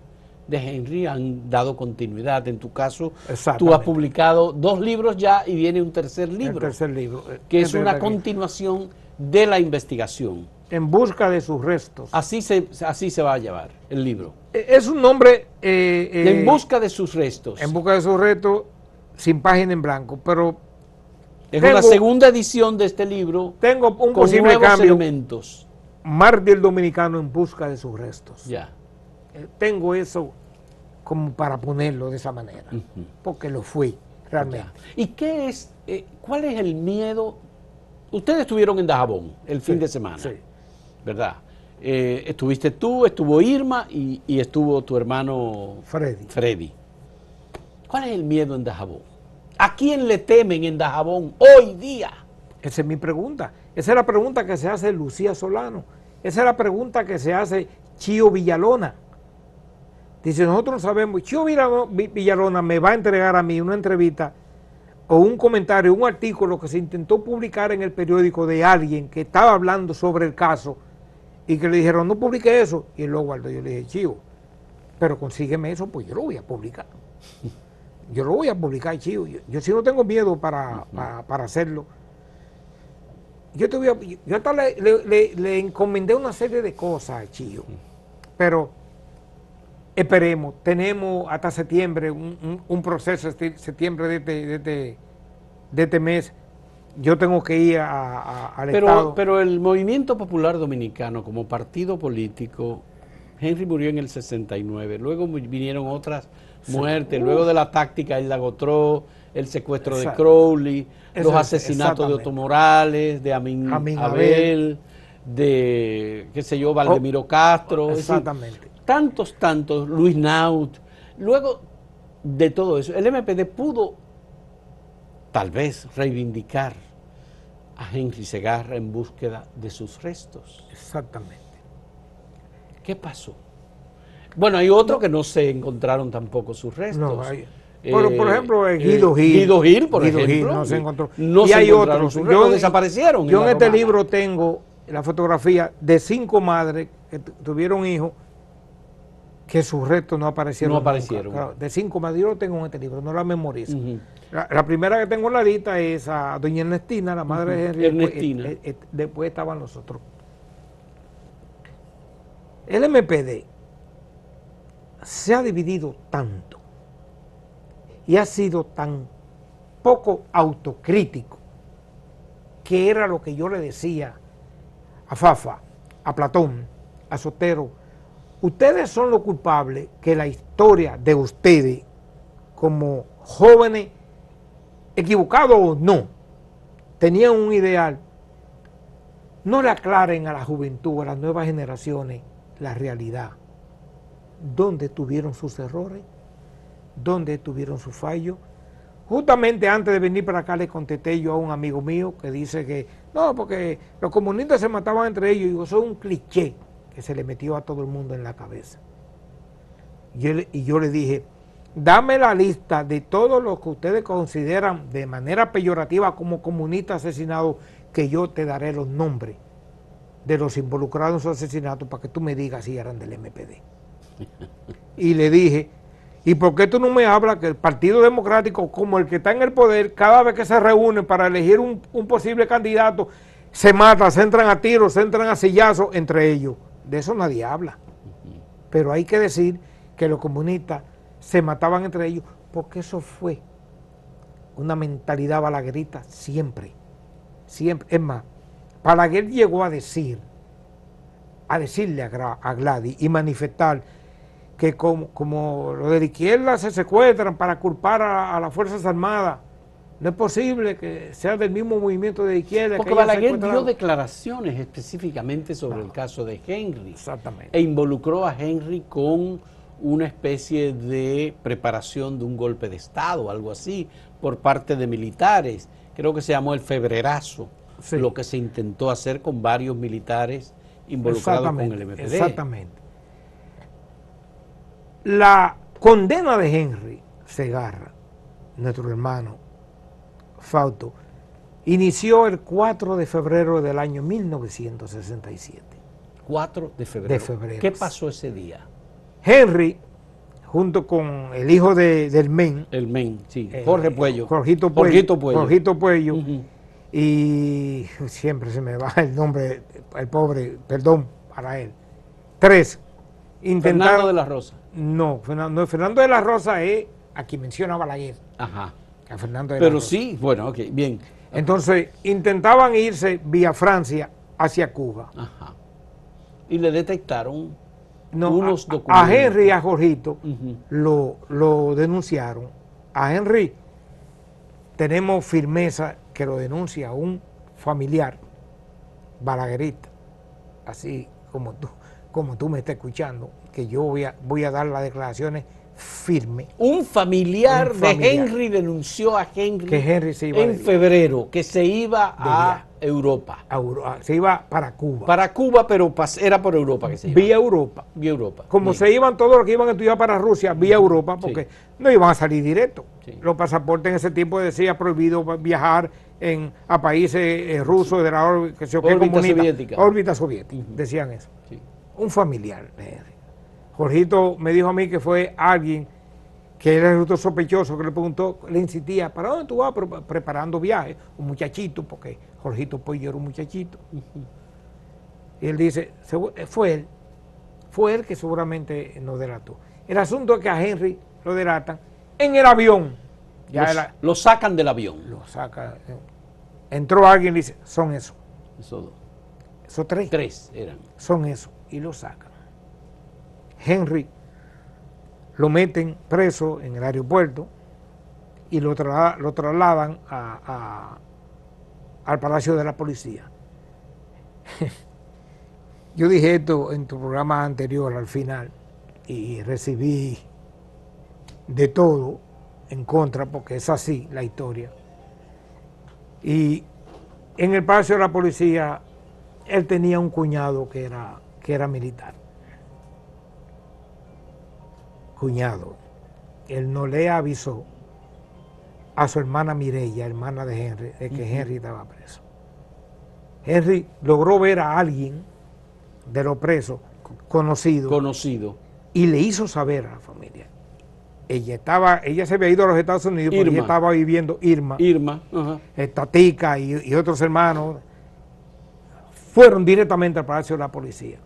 B: Henry han dado continuidad. En tu caso, tú has publicado 2 libros ya y viene un tercer libro.
A: El tercer libro.
B: Que es una continuación de la investigación.
A: En busca de sus restos.
B: Así se va a llamar el libro.
A: Es un nombre...
B: en busca de sus restos.
A: En busca de sus restos, sin página en blanco, pero...
B: Es una segunda edición de este libro.
A: Tengo un
B: con
A: posible
B: nuevos
A: cambio.
B: Elementos.
A: Mártir dominicano en busca de sus restos.
B: Ya.
A: Tengo eso como para ponerlo de esa manera, porque lo fui realmente.
B: Ya. ¿Y cuál es el miedo? Ustedes estuvieron en Dajabón el fin de semana, ¿verdad? Estuviste tú, estuvo Irma y estuvo tu hermano Freddy. ¿Cuál es el miedo en Dajabón? ¿A quién le temen en Dajabón hoy día?
A: Esa es mi pregunta. Esa es la pregunta que se hace Lucía Solano. Esa es la pregunta que se hace Chío Villalona. Dice, nosotros sabemos, Chío Villalona me va a entregar a mí una entrevista o un comentario, un artículo que se intentó publicar en el periódico de alguien que estaba hablando sobre el caso y que le dijeron, no publique eso, y él lo guardó. Yo le dije, Chío, pero consígueme eso, pues yo lo voy a publicar. Yo lo voy a publicar, Chío. Yo sí no tengo miedo para hacerlo. Yo hasta le encomendé una serie de cosas a Chío, pero esperemos, tenemos hasta septiembre un proceso, septiembre de este mes. Yo tengo que ir al Estado.
B: Pero el Movimiento Popular Dominicano como partido político Henry murió en el 69, luego vinieron otras muertes, luego de la táctica Isla Gotró, el secuestro de Crowley, los asesinatos de Otto Morales, de Amin Abel, de, qué sé yo, Valdemiro Castro,
A: exactamente.
B: Tantos, Luis Naut. Luego de todo eso, el MPD pudo tal vez reivindicar a Henry Segarra en búsqueda de sus restos.
A: Exactamente.
B: ¿Qué pasó? Bueno, hay otro que no se encontraron tampoco sus restos.
A: No, por ejemplo, Guido Gil,
B: por ejemplo,
A: no se encontró.
B: No
A: y
B: se
A: hay otros.
B: Desaparecieron.
A: Yo en este libro tengo la fotografía de 5 madres que tuvieron hijos que sus restos no aparecieron.
B: No aparecieron.
A: Claro, de 5 madres, yo lo tengo en este libro, no la memorizo. La primera que tengo en la lista es a doña Ernestina, la madre de Henry.
B: Ernestina.
A: Después estaban los otros. El MPD se ha dividido tanto y ha sido tan poco autocrítico, que era lo que yo le decía a Fafa, a Platón, a Sotero: ustedes son los culpables que la historia de ustedes, como jóvenes, equivocados o no, tenían un ideal, no le aclaren a la juventud, a las nuevas generaciones, la realidad. ¿Dónde tuvieron sus errores? ¿Dónde tuvieron sus fallos? Justamente antes de venir para acá le contesté yo a un amigo mío que dice que no, porque los comunistas se mataban entre ellos. Y digo, eso es un cliché que se le metió a todo el mundo en la cabeza. Y yo le dije, dame la lista de todos los que ustedes consideran de manera peyorativa como comunistas asesinados, que yo te daré los nombres de los involucrados en su asesinato para que tú me digas si eran del MPD. Y le dije, ¿y por qué tú no me hablas que el Partido Democrático, como el que está en el poder, cada vez que se reúnen para elegir un posible candidato, se matan, se entran a tiros, se entran a sillazos entre ellos? De eso nadie habla. Pero hay que decir que los comunistas se mataban entre ellos, porque eso fue una mentalidad balaguerita siempre. Siempre. Es más, Balaguer llegó a decirle a Gladys y manifestar que como los de la izquierda se secuestran para culpar a las Fuerzas Armadas, no es posible que sea del mismo movimiento de izquierda.
B: Porque Balaguer dio declaraciones específicamente sobre el caso de Henry.
A: Exactamente.
B: E involucró a Henry con una especie de preparación de un golpe de Estado, algo así, por parte de militares. Creo que se llamó el febrerazo, sí, lo que se intentó hacer con varios militares involucrados con el MPD.
A: Exactamente. La condena de Henry Segarra, nuestro hermano Fausto, inició el 4 de febrero del año 1967.
B: 4 de febrero. ¿Qué pasó ese día?
A: Henry, junto con el hijo del Men.
B: El Men, sí. Jorge Puello.
A: Jorgito Puello. Y siempre se me va el nombre, el pobre, perdón para él. 3.
B: Fernando de la Rosa.
A: No, Fernando de la Rosa es a quien menciona Balaguer.
B: Ajá.
A: A Fernando de
B: Pero
A: la Rosa.
B: Sí, bueno, ok, bien.
A: Entonces, intentaban irse vía Francia hacia Cuba.
B: Ajá. Y le detectaron unos documentos.
A: A Henry y a Jorgito lo denunciaron. A Henry tenemos firmeza que lo denuncia un familiar balaguerista, así como tú me estás escuchando, que yo voy a dar las declaraciones firmes.
B: Un familiar de Henry denunció a Henry,
A: que Henry se iba
B: en febrero, que se iba a Europa.
A: Se iba para Cuba.
B: Para Cuba, pero era por Europa que se iba.
A: Vía Europa.
B: Vía Europa.
A: Como se iban todos los que iban a estudiar para Rusia, vía Europa, porque no iban a salir directo. Sí. Los pasaportes en ese tiempo decía prohibido viajar a países rusos de la órbita soviética. Órbita soviética, decían eso. Sí. Un familiar de Henry. Jorgito me dijo a mí que fue alguien que era resultó sospechoso, que le preguntó, le insistía, ¿para dónde tú vas? Preparando viajes, un muchachito, porque Jorgito Puello era un muchachito. Y él dice, fue él que seguramente nos delató. El asunto es que a Henry lo delatan en el avión.
B: Lo sacan del avión.
A: Lo saca. Entró alguien y le dice, son eso.
B: Esos dos.
A: Esos 3.
B: 3 eran.
A: Son eso. Y lo sacan. Henry lo meten preso en el aeropuerto y lo trasladan al Palacio de la Policía. Yo dije esto en tu programa anterior al final y recibí de todo en contra, porque es así la historia. Y en el Palacio de la Policía él tenía un cuñado que era militar. Cuñado. Él no le avisó a su hermana Mireya, hermana de Henry, de que Henry estaba preso. Henry logró ver a alguien de los presos conocido y le hizo saber a la familia. Ella se había ido a los Estados Unidos porque ella estaba viviendo Irma, Tatica y otros hermanos fueron directamente al Palacio de la Policía.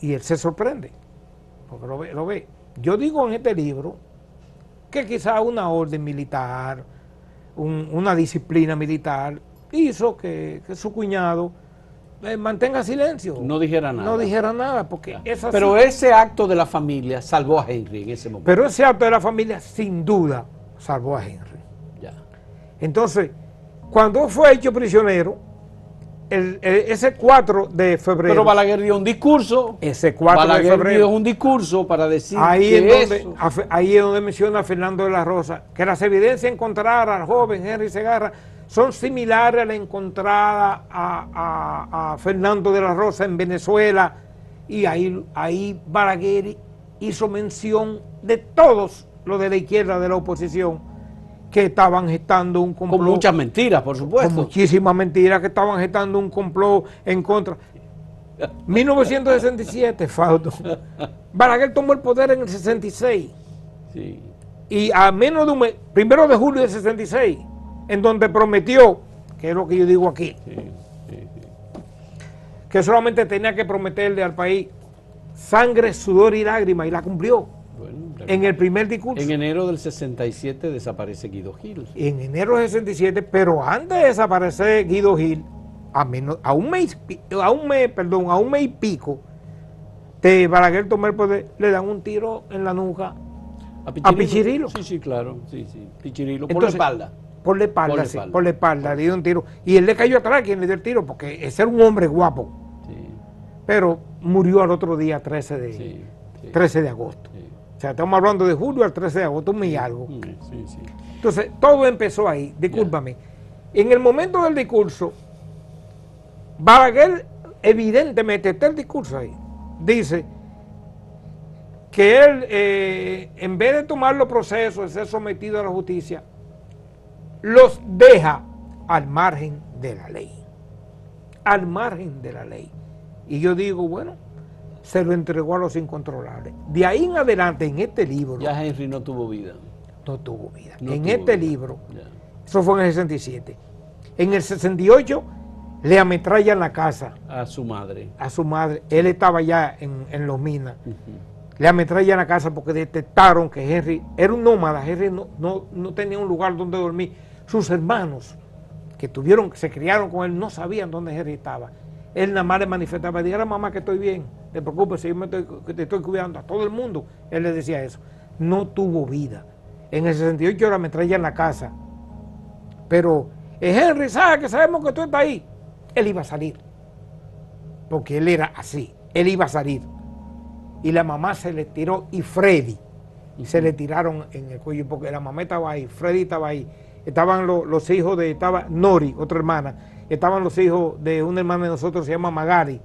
A: Y él se sorprende, porque lo ve. Yo digo en este libro que quizá una orden militar, una disciplina militar, hizo que su cuñado mantenga silencio.
B: No dijera nada.
A: No dijera nada, porque es así.
B: Pero ese acto de la familia salvó a Henry en ese momento.
A: Pero ese acto de la familia, sin duda, salvó a Henry.
B: Ya.
A: Entonces, cuando fue hecho prisionero, ese 4 de febrero...
B: Pero Balaguer dio un discurso.
A: Ese 4 de febrero...
B: dio un discurso para decir
A: ahí es donde menciona Fernando de la Rosa, que las evidencias encontradas al joven Henry Segarra son similares a la encontrada a Fernando de la Rosa en Venezuela, y ahí Balaguer hizo mención de todos los de la izquierda de la oposición que estaban gestando un complot.
B: Con muchas mentiras, por supuesto.
A: Con muchísimas mentiras, que estaban gestando un complot en contra. 1967, Fausto. Balaguer tomó el poder en el 66.
B: Sí.
A: Y a menos de un mes, 1 de julio del 66, en donde prometió, que es lo que yo digo aquí, que solamente tenía que prometerle al país sangre, sudor y lágrimas, y la cumplió.
B: Bueno,
A: en el primer discurso.
B: En enero del 67 desaparece Guido Gil.
A: En enero del 67, pero antes de desaparecer Guido Gil, a un mes y pico, de Balaguer tomó el poder, le dan un tiro en la nuca a Pichirilo.
B: Sí, claro, sí. Pichirilo, por la espalda.
A: Por la espalda, le dio un tiro. Y él le cayó atrás, quien le dio el tiro, porque ese era un hombre guapo.
B: Sí.
A: Pero murió al otro día, 13 de agosto. Sí. O sea, estamos hablando de julio al 13 de agosto, un mes y algo.
B: Sí.
A: Entonces, todo empezó ahí, discúlpame. En el momento del discurso, Balaguer, evidentemente, está el discurso ahí, dice que él, en vez de tomar los procesos, de ser sometido a la justicia, los deja al margen de la ley. Al margen de la ley. Y yo digo, bueno, se lo entregó a los incontrolables. De ahí en adelante, en este libro...
B: Ya Henry no tuvo vida.
A: No tuvo vida. En este libro, eso fue en el 67. En el 68 le ametrallan la casa.
B: A su madre.
A: A su madre. Él estaba ya en Los Minas. Le ametrallan la casa porque detectaron que Henry era un nómada. Henry no tenía un lugar donde dormir. Sus hermanos que se criaron con él no sabían dónde Henry estaba. Él nada más le manifestaba, dígale a mamá que estoy bien, no te preocupes, que te estoy cuidando. A todo el mundo él le decía eso. No tuvo vida. En el 68 le ametrallan la casa. Pero Henry sabe que sabemos que tú estás ahí. Él iba a salir. Porque él era así. Él iba a salir. Y la mamá se le tiró, y Freddy se le tiraron en el cuello, porque la mamá estaba ahí, Freddy estaba ahí. Estaban los hijos estaba Nori, otra hermana. Estaban los hijos de una hermana de nosotros, se llama Magari.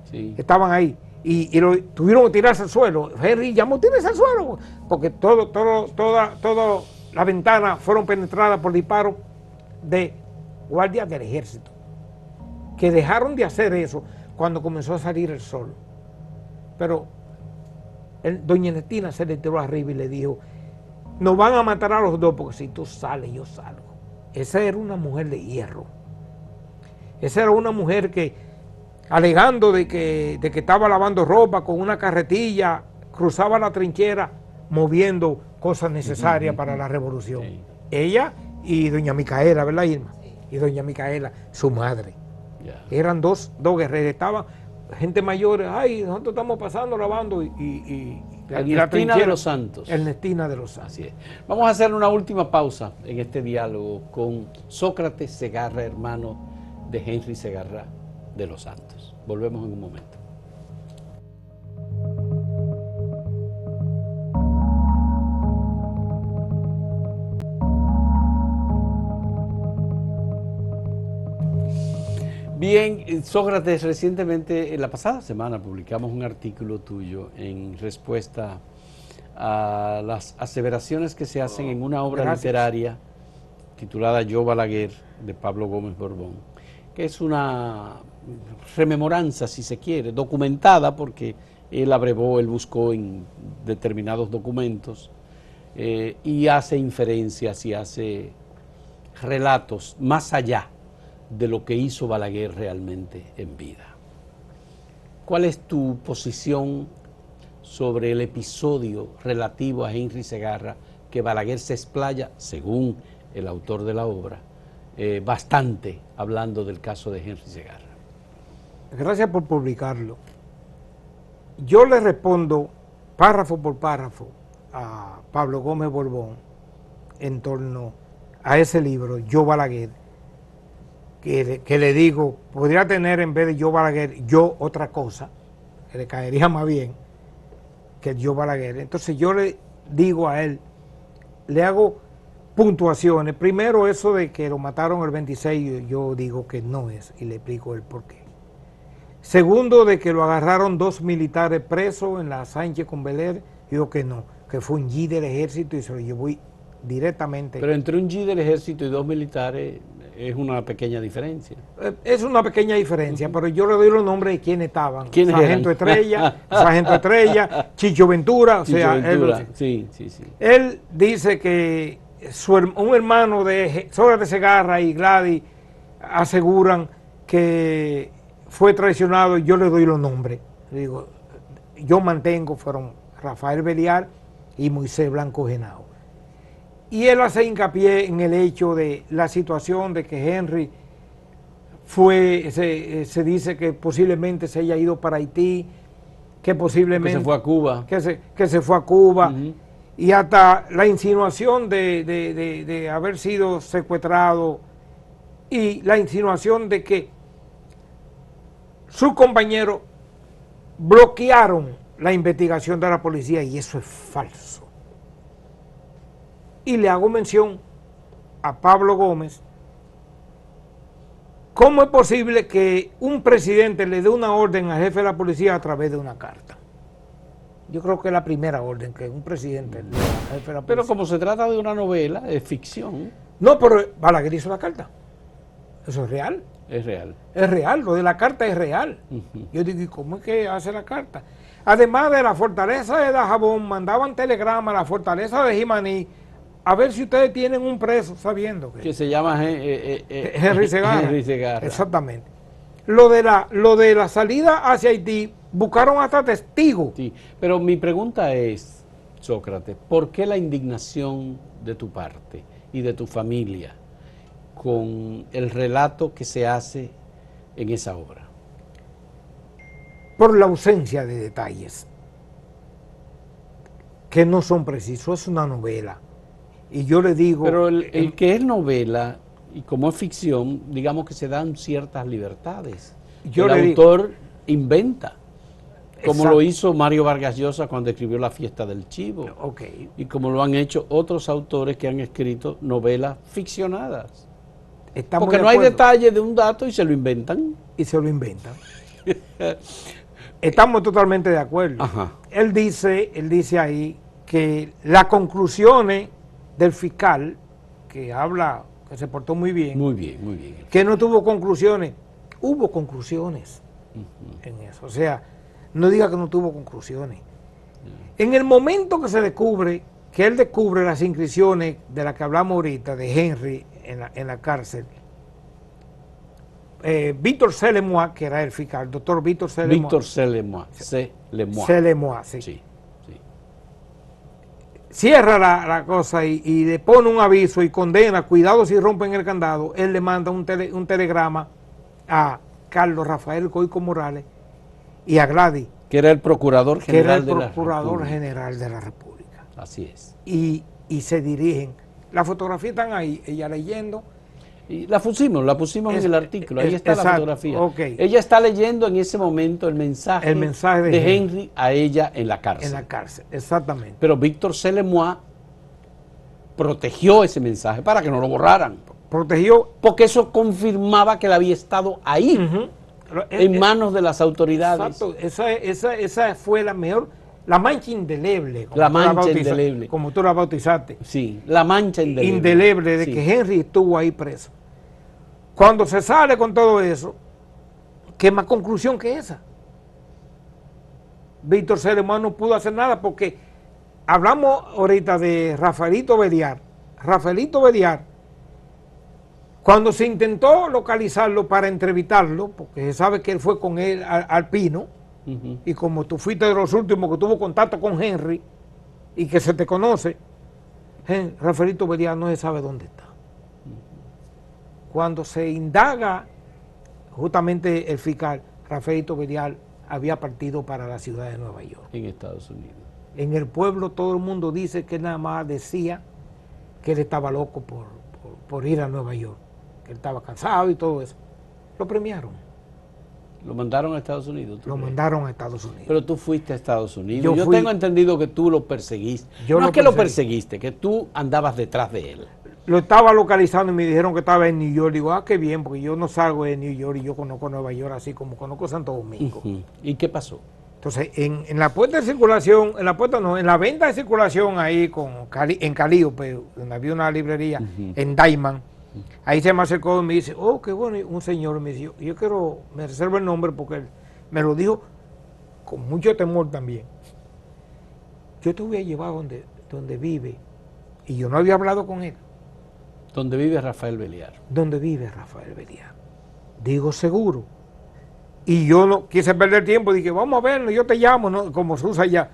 A: Sí. Estaban ahí. Y tuvieron que tirarse al suelo. Henry llamó, tírese al suelo. Porque todas las ventanas fueron penetradas por disparos de guardias del ejército, que dejaron de hacer eso cuando comenzó a salir el sol. Pero doña Ernestina se le tiró arriba y le dijo, nos van a matar a los dos, porque si tú sales, yo salgo. Esa era una mujer de hierro. Esa era una mujer que, alegando de que estaba lavando ropa con una carretilla, cruzaba la trinchera moviendo cosas necesarias para la revolución. Sí. Ella y doña Micaela, ¿verdad, Irma? Sí. Y doña Micaela, su madre. Yeah. Eran dos guerreras, estaban gente mayor, ay, nosotros estamos pasando, lavando y
B: Ernestina de los Santos.
A: Ernestina de los Santos.
B: Así es. Vamos a hacer una última pausa en este diálogo con Sócrates Segarra, hermano de Henry Segarra de los Santos. Volvemos en un momento. Bien, Sócrates, recientemente, en la pasada semana, publicamos un artículo tuyo en respuesta a las aseveraciones que se hacen en una obra literaria titulada Yo Balaguer, de Pablo Gómez Borbón, que es una rememoranza, si se quiere, documentada, porque él abrevó, él buscó en determinados documentos y hace inferencias y hace relatos más allá de lo que hizo Balaguer realmente en vida. ¿Cuál es tu posición sobre el episodio relativo a Henry Segarra, que Balaguer se explaya, según el autor de la obra, bastante hablando del caso de Henry Segarra?
A: Gracias por publicarlo. Yo le respondo párrafo por párrafo a Pablo Gómez Borbón en torno a ese libro, Yo Balaguer, que le digo, podría tener en vez de Yo Balaguer, yo otra cosa, que le caería más bien que el Yo Balaguer. Entonces yo le digo a él, le hago puntuaciones. Primero, eso de que lo mataron el 26, yo digo que no es, y le explico el por qué. Segundo, de que lo agarraron 2 militares presos en la Sánchez con Beler, digo que no, que fue un G del ejército y se lo llevó directamente.
B: Pero entre un G del ejército y 2 militares es una pequeña diferencia.
A: Es una pequeña diferencia, pero yo le doy los nombres de quiénes estaban.
B: ¿Quiénes
A: Sargento
B: eran?
A: Sargento Estrella, Chicho Ventura,
B: Chicho
A: o sea,
B: Ventura, sí.
A: Él dice que un hermano de Sócrates Segarra y Gladys aseguran que fue traicionado, y yo le doy los nombres. Le digo, yo mantengo, fueron Rafael Beliar y Moisés Blanco Genao. Y él hace hincapié en el hecho de la situación de que Henry se dice que posiblemente se haya ido para Haití, que posiblemente...
B: Que se fue a Cuba.
A: Que se fue a Cuba, y hasta la insinuación de haber sido secuestrado, y la insinuación de que sus compañeros bloquearon la investigación de la policía, y eso es falso. Y le hago mención a Pablo Gómez, ¿cómo es posible que un presidente le dé una orden al jefe de la policía a través de una carta? Yo creo que es la primera orden que un presidente le da al jefe de la policía.
B: Pero como se trata de una novela, es ficción.
A: No, pero Balaguer hizo la carta. Eso es real.
B: Es real.
A: Es real, lo de la carta es real. Yo digo, ¿y cómo es que hace la carta? Además de la fortaleza de Dajabón, mandaban telegrama a la fortaleza de Jimaní, a ver si ustedes tienen un preso, sabiendo
B: que se llama
A: Henry Segarra.
B: Henry Segarra.
A: Exactamente. Lo de la salida hacia Haití, buscaron hasta testigos.
B: Sí, pero mi pregunta es, Sócrates, ¿por qué la indignación de tu parte y de tu familia con el relato que se hace en esa obra?
A: Por la ausencia de detalles que no son precisos. Es una novela. Y yo le digo...
B: Pero el que es novela, y como es ficción, digamos que se dan ciertas libertades. El autor inventa, como lo hizo Mario Vargas Llosa cuando escribió La fiesta del chivo.
A: Okay.
B: Y como lo han hecho otros autores que han escrito novelas ficcionadas. Porque no hay detalle de un dato y se lo inventan.
A: Y se lo inventan. Estamos totalmente de acuerdo.
B: Ajá.
A: Él dice ahí que las conclusiones del fiscal, que habla, que se portó muy bien.
B: Muy bien, muy bien.
A: Que no tuvo conclusiones. Hubo conclusiones en eso. O sea, no diga que no tuvo conclusiones. En el momento que se descubre, que él descubre las inscripciones de las que hablamos ahorita, de Henry en la cárcel, Víctor C. Lemois, que era el fiscal, doctor Víctor C. Lemois.
B: Víctor C. Lemois. C.
A: Lemois, sí.
B: Sí.
A: Cierra la cosa y le pone un aviso y condena, cuidado si rompen el candado. Él le manda un telegrama a Carlos Rafael Goico Morales y a Gladys,
B: que era el procurador
A: que era
B: general
A: el
B: de la
A: procurador
B: República.
A: general de la República.
B: Así es.
A: Y se dirigen. Las fotografías están ahí, ella leyendo.
B: Y la pusimos en el artículo, ahí está la
A: exacto,
B: fotografía.
A: okay.
B: Ella está leyendo en ese momento el mensaje de Henry a ella en la cárcel.
A: En la cárcel, exactamente.
B: Pero Víctor Celemois protegió ese mensaje para que no lo borraran.
A: Protegió.
B: Porque eso confirmaba que él había estado ahí, en manos de las autoridades.
A: Exacto, esa fue la mejor, la mancha indeleble.
B: La mancha indeleble.
A: Como tú la bautizaste.
B: Sí, la mancha indeleble.
A: Indeleble de
B: sí.
A: que Henry estuvo ahí preso. Cuando se sale con todo eso, ¿qué más conclusión que esa? Víctor Celemois no pudo hacer nada porque hablamos ahorita de Rafaelito Beliar. Rafaelito Beliar, cuando se intentó localizarlo para entrevistarlo, porque se sabe que él fue con él al Pino, y como tú fuiste de los últimos que tuvo contacto con Henry y que se te conoce, Rafaelito Beliar no se sabe dónde está. Cuando se indaga justamente el fiscal, Rafaelito Beliar había partido para la ciudad de Nueva York.
B: En Estados Unidos.
A: En el pueblo todo el mundo dice que nada más decía que él estaba loco por ir a Nueva York, que él estaba cansado y todo eso. Lo premiaron.
B: ¿Lo mandaron a Estados Unidos?
A: Lo mandaron a Estados Unidos.
B: Pero tú fuiste a Estados Unidos. Yo
A: fui,
B: tengo entendido que tú lo perseguiste.
A: No
B: es que lo perseguiste, que tú andabas detrás de él.
A: Lo estaba localizando y me dijeron que estaba en New York. Digo, qué bien, porque yo no salgo de New York y yo conozco Nueva York así como conozco Santo Domingo.
B: ¿Y qué pasó?
A: Entonces, en la puerta de circulación, en la venta de circulación ahí en Calíope, donde había una librería, en Diamond, ahí se me acercó y me dice, oh, qué bueno, un señor me dice, yo quiero, me reservo el nombre porque él me lo dijo con mucho temor también. Yo te voy a llevar donde vive, y yo no había hablado con él.
B: ¿Dónde vive Rafael Beliar?
A: ¿Dónde vive Rafael Beliar? Digo, seguro. Y yo no quise perder tiempo, dije, vamos a verlo, yo te llamo, ¿no? Como se usa allá.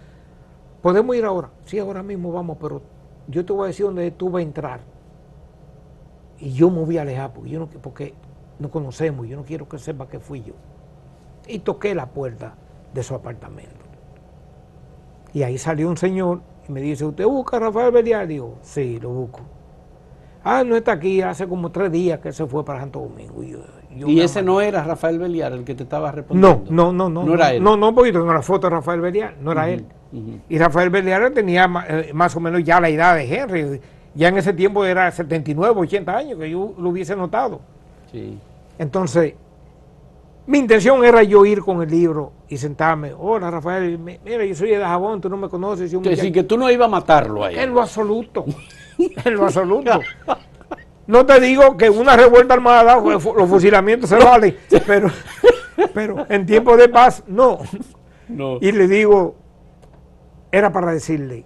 A: ¿Podemos ir ahora? Sí, ahora mismo vamos, pero yo te voy a decir dónde tú vas a entrar. Y yo me voy a alejar, porque no conocemos, yo no quiero que sepa que fui yo. Y toqué la puerta de su apartamento. Y ahí salió un señor y me dice, ¿usted busca a Rafael Beliar? Digo, sí, lo busco. No está aquí, hace como 3 días que se fue para Santo Domingo.
B: ¿Y ese no era Rafael Beliar el que te estaba respondiendo?
A: No
B: era él.
A: No, porque tengo la foto de Rafael Beliar, no era él. Y Rafael Beliar tenía más o menos ya la edad de Henry. Ya en ese tiempo era 79, 80 años, que yo lo hubiese notado.
B: Sí.
A: Entonces, mi intención era yo ir con el libro y sentarme. Hola, Rafael, mira, yo soy de Dajabón, tú no me conoces.
B: Que tú no ibas a matarlo ahí.
A: En lo absoluto. En lo absoluto. No te digo que una revuelta armada, los fusilamientos se valen, pero en tiempos de paz, no. Y le digo, era para decirle,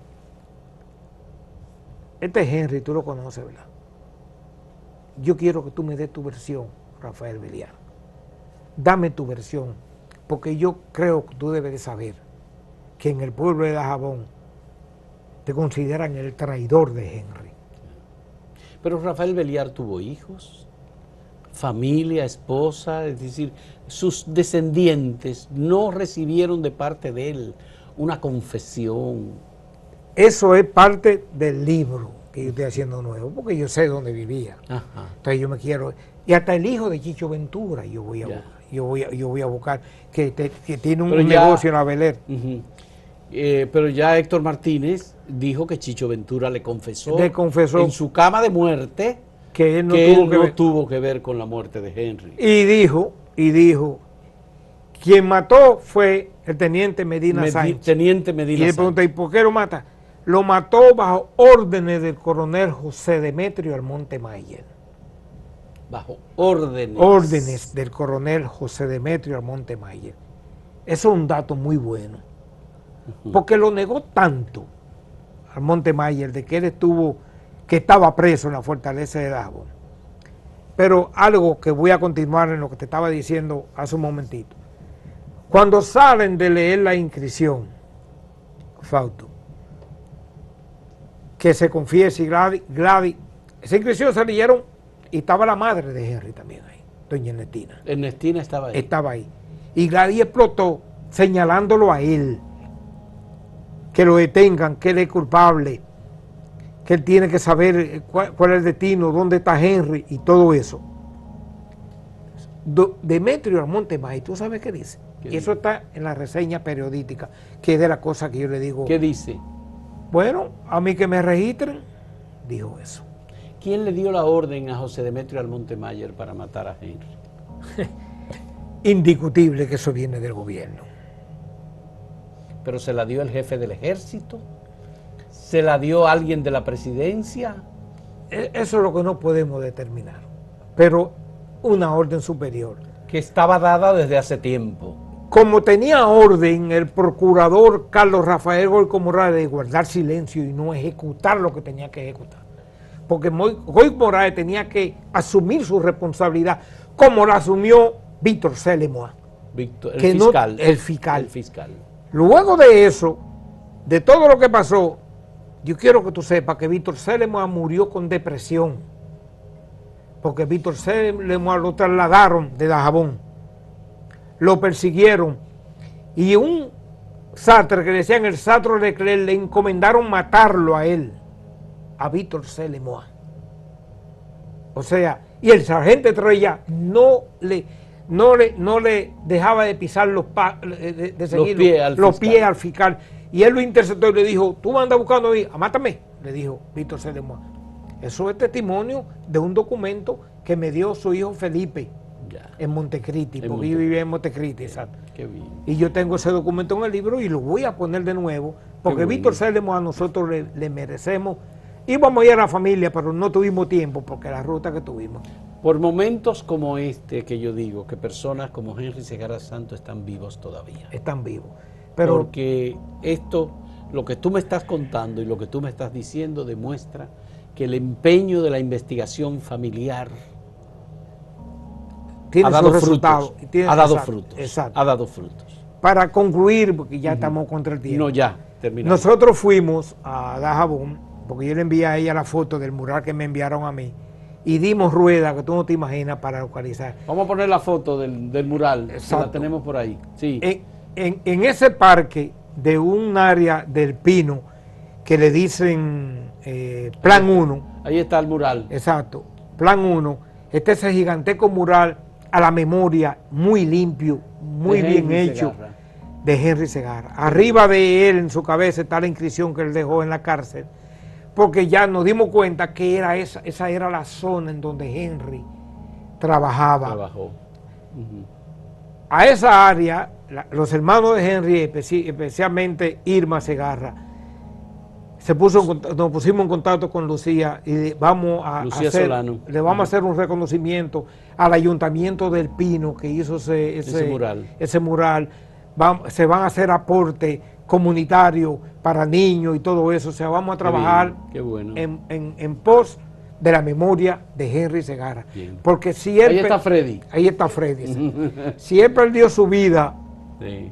A: este es Henry, tú lo conoces, ¿verdad? Yo quiero que tú me des tu versión, Rafael Beliar. Dame tu versión, porque yo creo que tú debes de saber que en el pueblo de Dajabón te consideran el traidor de Henry.
B: Pero Rafael Beliar tuvo hijos, familia, esposa, es decir, sus descendientes no recibieron de parte de él una confesión.
A: Eso es parte del libro que yo estoy haciendo nuevo, porque yo sé dónde vivía.
B: Ajá.
A: Entonces yo me quiero, y hasta el hijo de Chicho Ventura yo voy a buscar, que tiene un negocio en la Bel Air.
B: Pero ya Héctor Martínez dijo que Chicho Ventura le confesó en su cama de muerte
A: que él
B: no tuvo que ver con la muerte de Henry.
A: Y dijo, quien mató fue el teniente Medina Sánchez.
B: Teniente Medina
A: y le pregunté, ¿y por qué lo mata? Lo mató bajo órdenes del coronel José Demetrio Almonte Mayer.
B: Bajo órdenes.
A: Órdenes del coronel José Demetrio Almonte Mayer. Eso es un dato muy bueno. Porque lo negó tanto Almonte Mayer de que él estaba preso en la fortaleza de Dajabón. Pero algo que voy a continuar en lo que te estaba diciendo hace un momentito. Cuando salen de leer la inscripción, Fausto, que se confiese, y Gladys, esa inscripción se leyeron y estaba la madre de Henry también ahí, doña Ernestina.
B: Ernestina estaba ahí.
A: Estaba ahí. Y Gladys explotó señalándolo a él, que lo detengan, que él es culpable, que él tiene que saber cuál es el destino, dónde está Henry y todo eso. Demetrio Almonte May, ¿tú sabes qué dice? Y eso está en la reseña periodística, que es de la cosa que yo le digo.
B: ¿Qué dice?
A: Bueno, a mí que me registren, dijo eso.
B: ¿Quién le dio la orden a José Demetrio Almonte Mayer para matar a Henry?
A: Indiscutible que eso viene del gobierno.
B: ¿Pero se la dio el jefe del ejército? ¿Se la dio alguien de la presidencia?
A: Eso es lo que no podemos determinar. Pero una orden superior.
B: Que estaba dada desde hace tiempo.
A: Como tenía orden el procurador Carlos Rafael Goico Morales de guardar silencio y no ejecutar lo que tenía que ejecutar. Porque Goico Morales tenía que asumir su responsabilidad, como la asumió Víctor C. Lemoine.
B: El fiscal.
A: No, el fiscal.
B: El fiscal.
A: Luego de eso, de todo lo que pasó, yo quiero que tú sepas que Víctor C. Lemoine murió con depresión. Porque Víctor C. Lemoine lo trasladaron de Dajabón, lo persiguieron, y un sastre que decían el sastre Leclerc le encomendaron matarlo a él, a Víctor C. Lemoine. O sea, y el sargento Estrella no le dejaba de pisar los pies al fiscal. Y él lo interceptó y le dijo, tú me andas buscando a mí, mátame, le dijo Víctor C. Lemoine. Eso es testimonio de un documento que me dio su hijo Felipe en Montecristi, porque yo vivía en Montecristi, exacto.
B: Qué bien.
A: Y yo tengo ese documento en el libro y lo voy a poner de nuevo, porque Víctor C. Lemoine a nosotros le merecemos. Íbamos a ir a la familia, pero no tuvimos tiempo porque la ruta que tuvimos.
B: Por momentos como este que yo digo, que personas como Henry Segarra Santos están vivos todavía.
A: Están vivos. Pero
B: porque esto, lo que tú me estás contando y lo que tú me estás diciendo demuestra que el empeño de la investigación familiar
A: tiene
B: ha dado
A: sus resultados.
B: Ha dado frutos.
A: Exacto.
B: Ha dado frutos.
A: Para concluir, porque ya estamos contra el tiempo.
B: No, ya, terminamos.
A: Nosotros fuimos a Dajabón, porque yo le envié a ella la foto del mural que me enviaron a mí, y dimos rueda, que tú no te imaginas, para localizar.
B: Vamos a poner la foto del mural,
A: exacto,
B: que la tenemos por ahí. Sí.
A: En ese parque de un área del Pino, que le dicen Plan 1.
B: Ahí está el mural.
A: Exacto, Plan 1. Este es ese gigantesco mural a la memoria, muy limpio, muy bien hecho, de Henry Segarra. Arriba de él, en su cabeza, está la inscripción que él dejó en la cárcel, porque ya nos dimos cuenta que era esa era la zona en donde Henry trabajaba. A esa área, los hermanos de Henry, especialmente Irma Segarra, nos pusimos en contacto con Lucía y le vamos a hacer un reconocimiento al Ayuntamiento del Pino que hizo ese mural. Se van a hacer aportes comunitarios para niños y todo eso. O sea, vamos a trabajar en pos de la memoria de Henry Segarra. Bien. Porque si él...
B: Ahí está Freddy.
A: Ahí está Freddy. Si él perdió su vida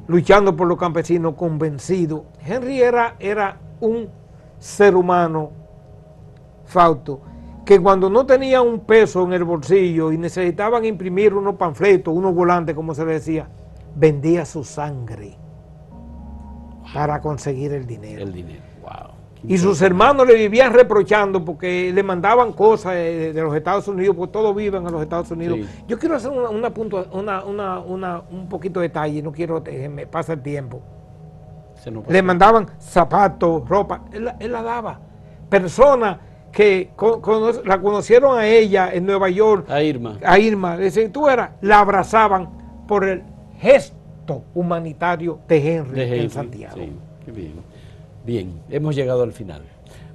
A: luchando por los campesinos, convencido. Henry era un ser humano, Fausto, que cuando no tenía un peso en el bolsillo y necesitaban imprimir unos panfletos, unos volantes, como se le decía, vendía su sangre para conseguir el dinero.
B: El dinero, wow.
A: Y sus hermanos le vivían reprochando porque le mandaban cosas de los Estados Unidos, porque todos viven en los Estados Unidos. Sí. Yo quiero hacer un poquito de detalle, no quiero que me pase el tiempo. Le mandaban zapatos, ropa, él la daba. Personas que la conocieron a ella en Nueva York,
B: a Irma,
A: la abrazaban por el gesto humanitario de Henry en Santiago.
B: Sí, qué bien. Bien, hemos llegado al final.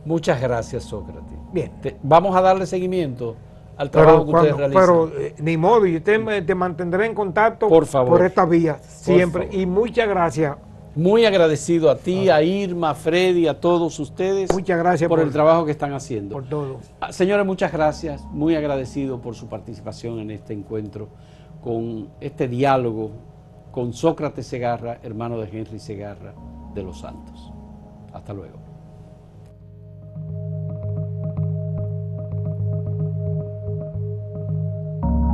B: Muchas gracias, Sócrates.
A: Bien.
B: Vamos a darle seguimiento al trabajo que ustedes realizan.
A: Pero ni modo, y usted te mantendrá en contacto
B: por favor,
A: por esta vía, siempre. Y muchas gracias.
B: Muy agradecido a ti, a Irma, a Freddy, a todos ustedes.
A: Muchas gracias
B: por el trabajo que están haciendo.
A: Por todo.
B: Señores, muchas gracias. Muy agradecido por su participación en este encuentro, con este diálogo con Sócrates Segarra, hermano de Henry Segarra de los Santos. Hasta luego.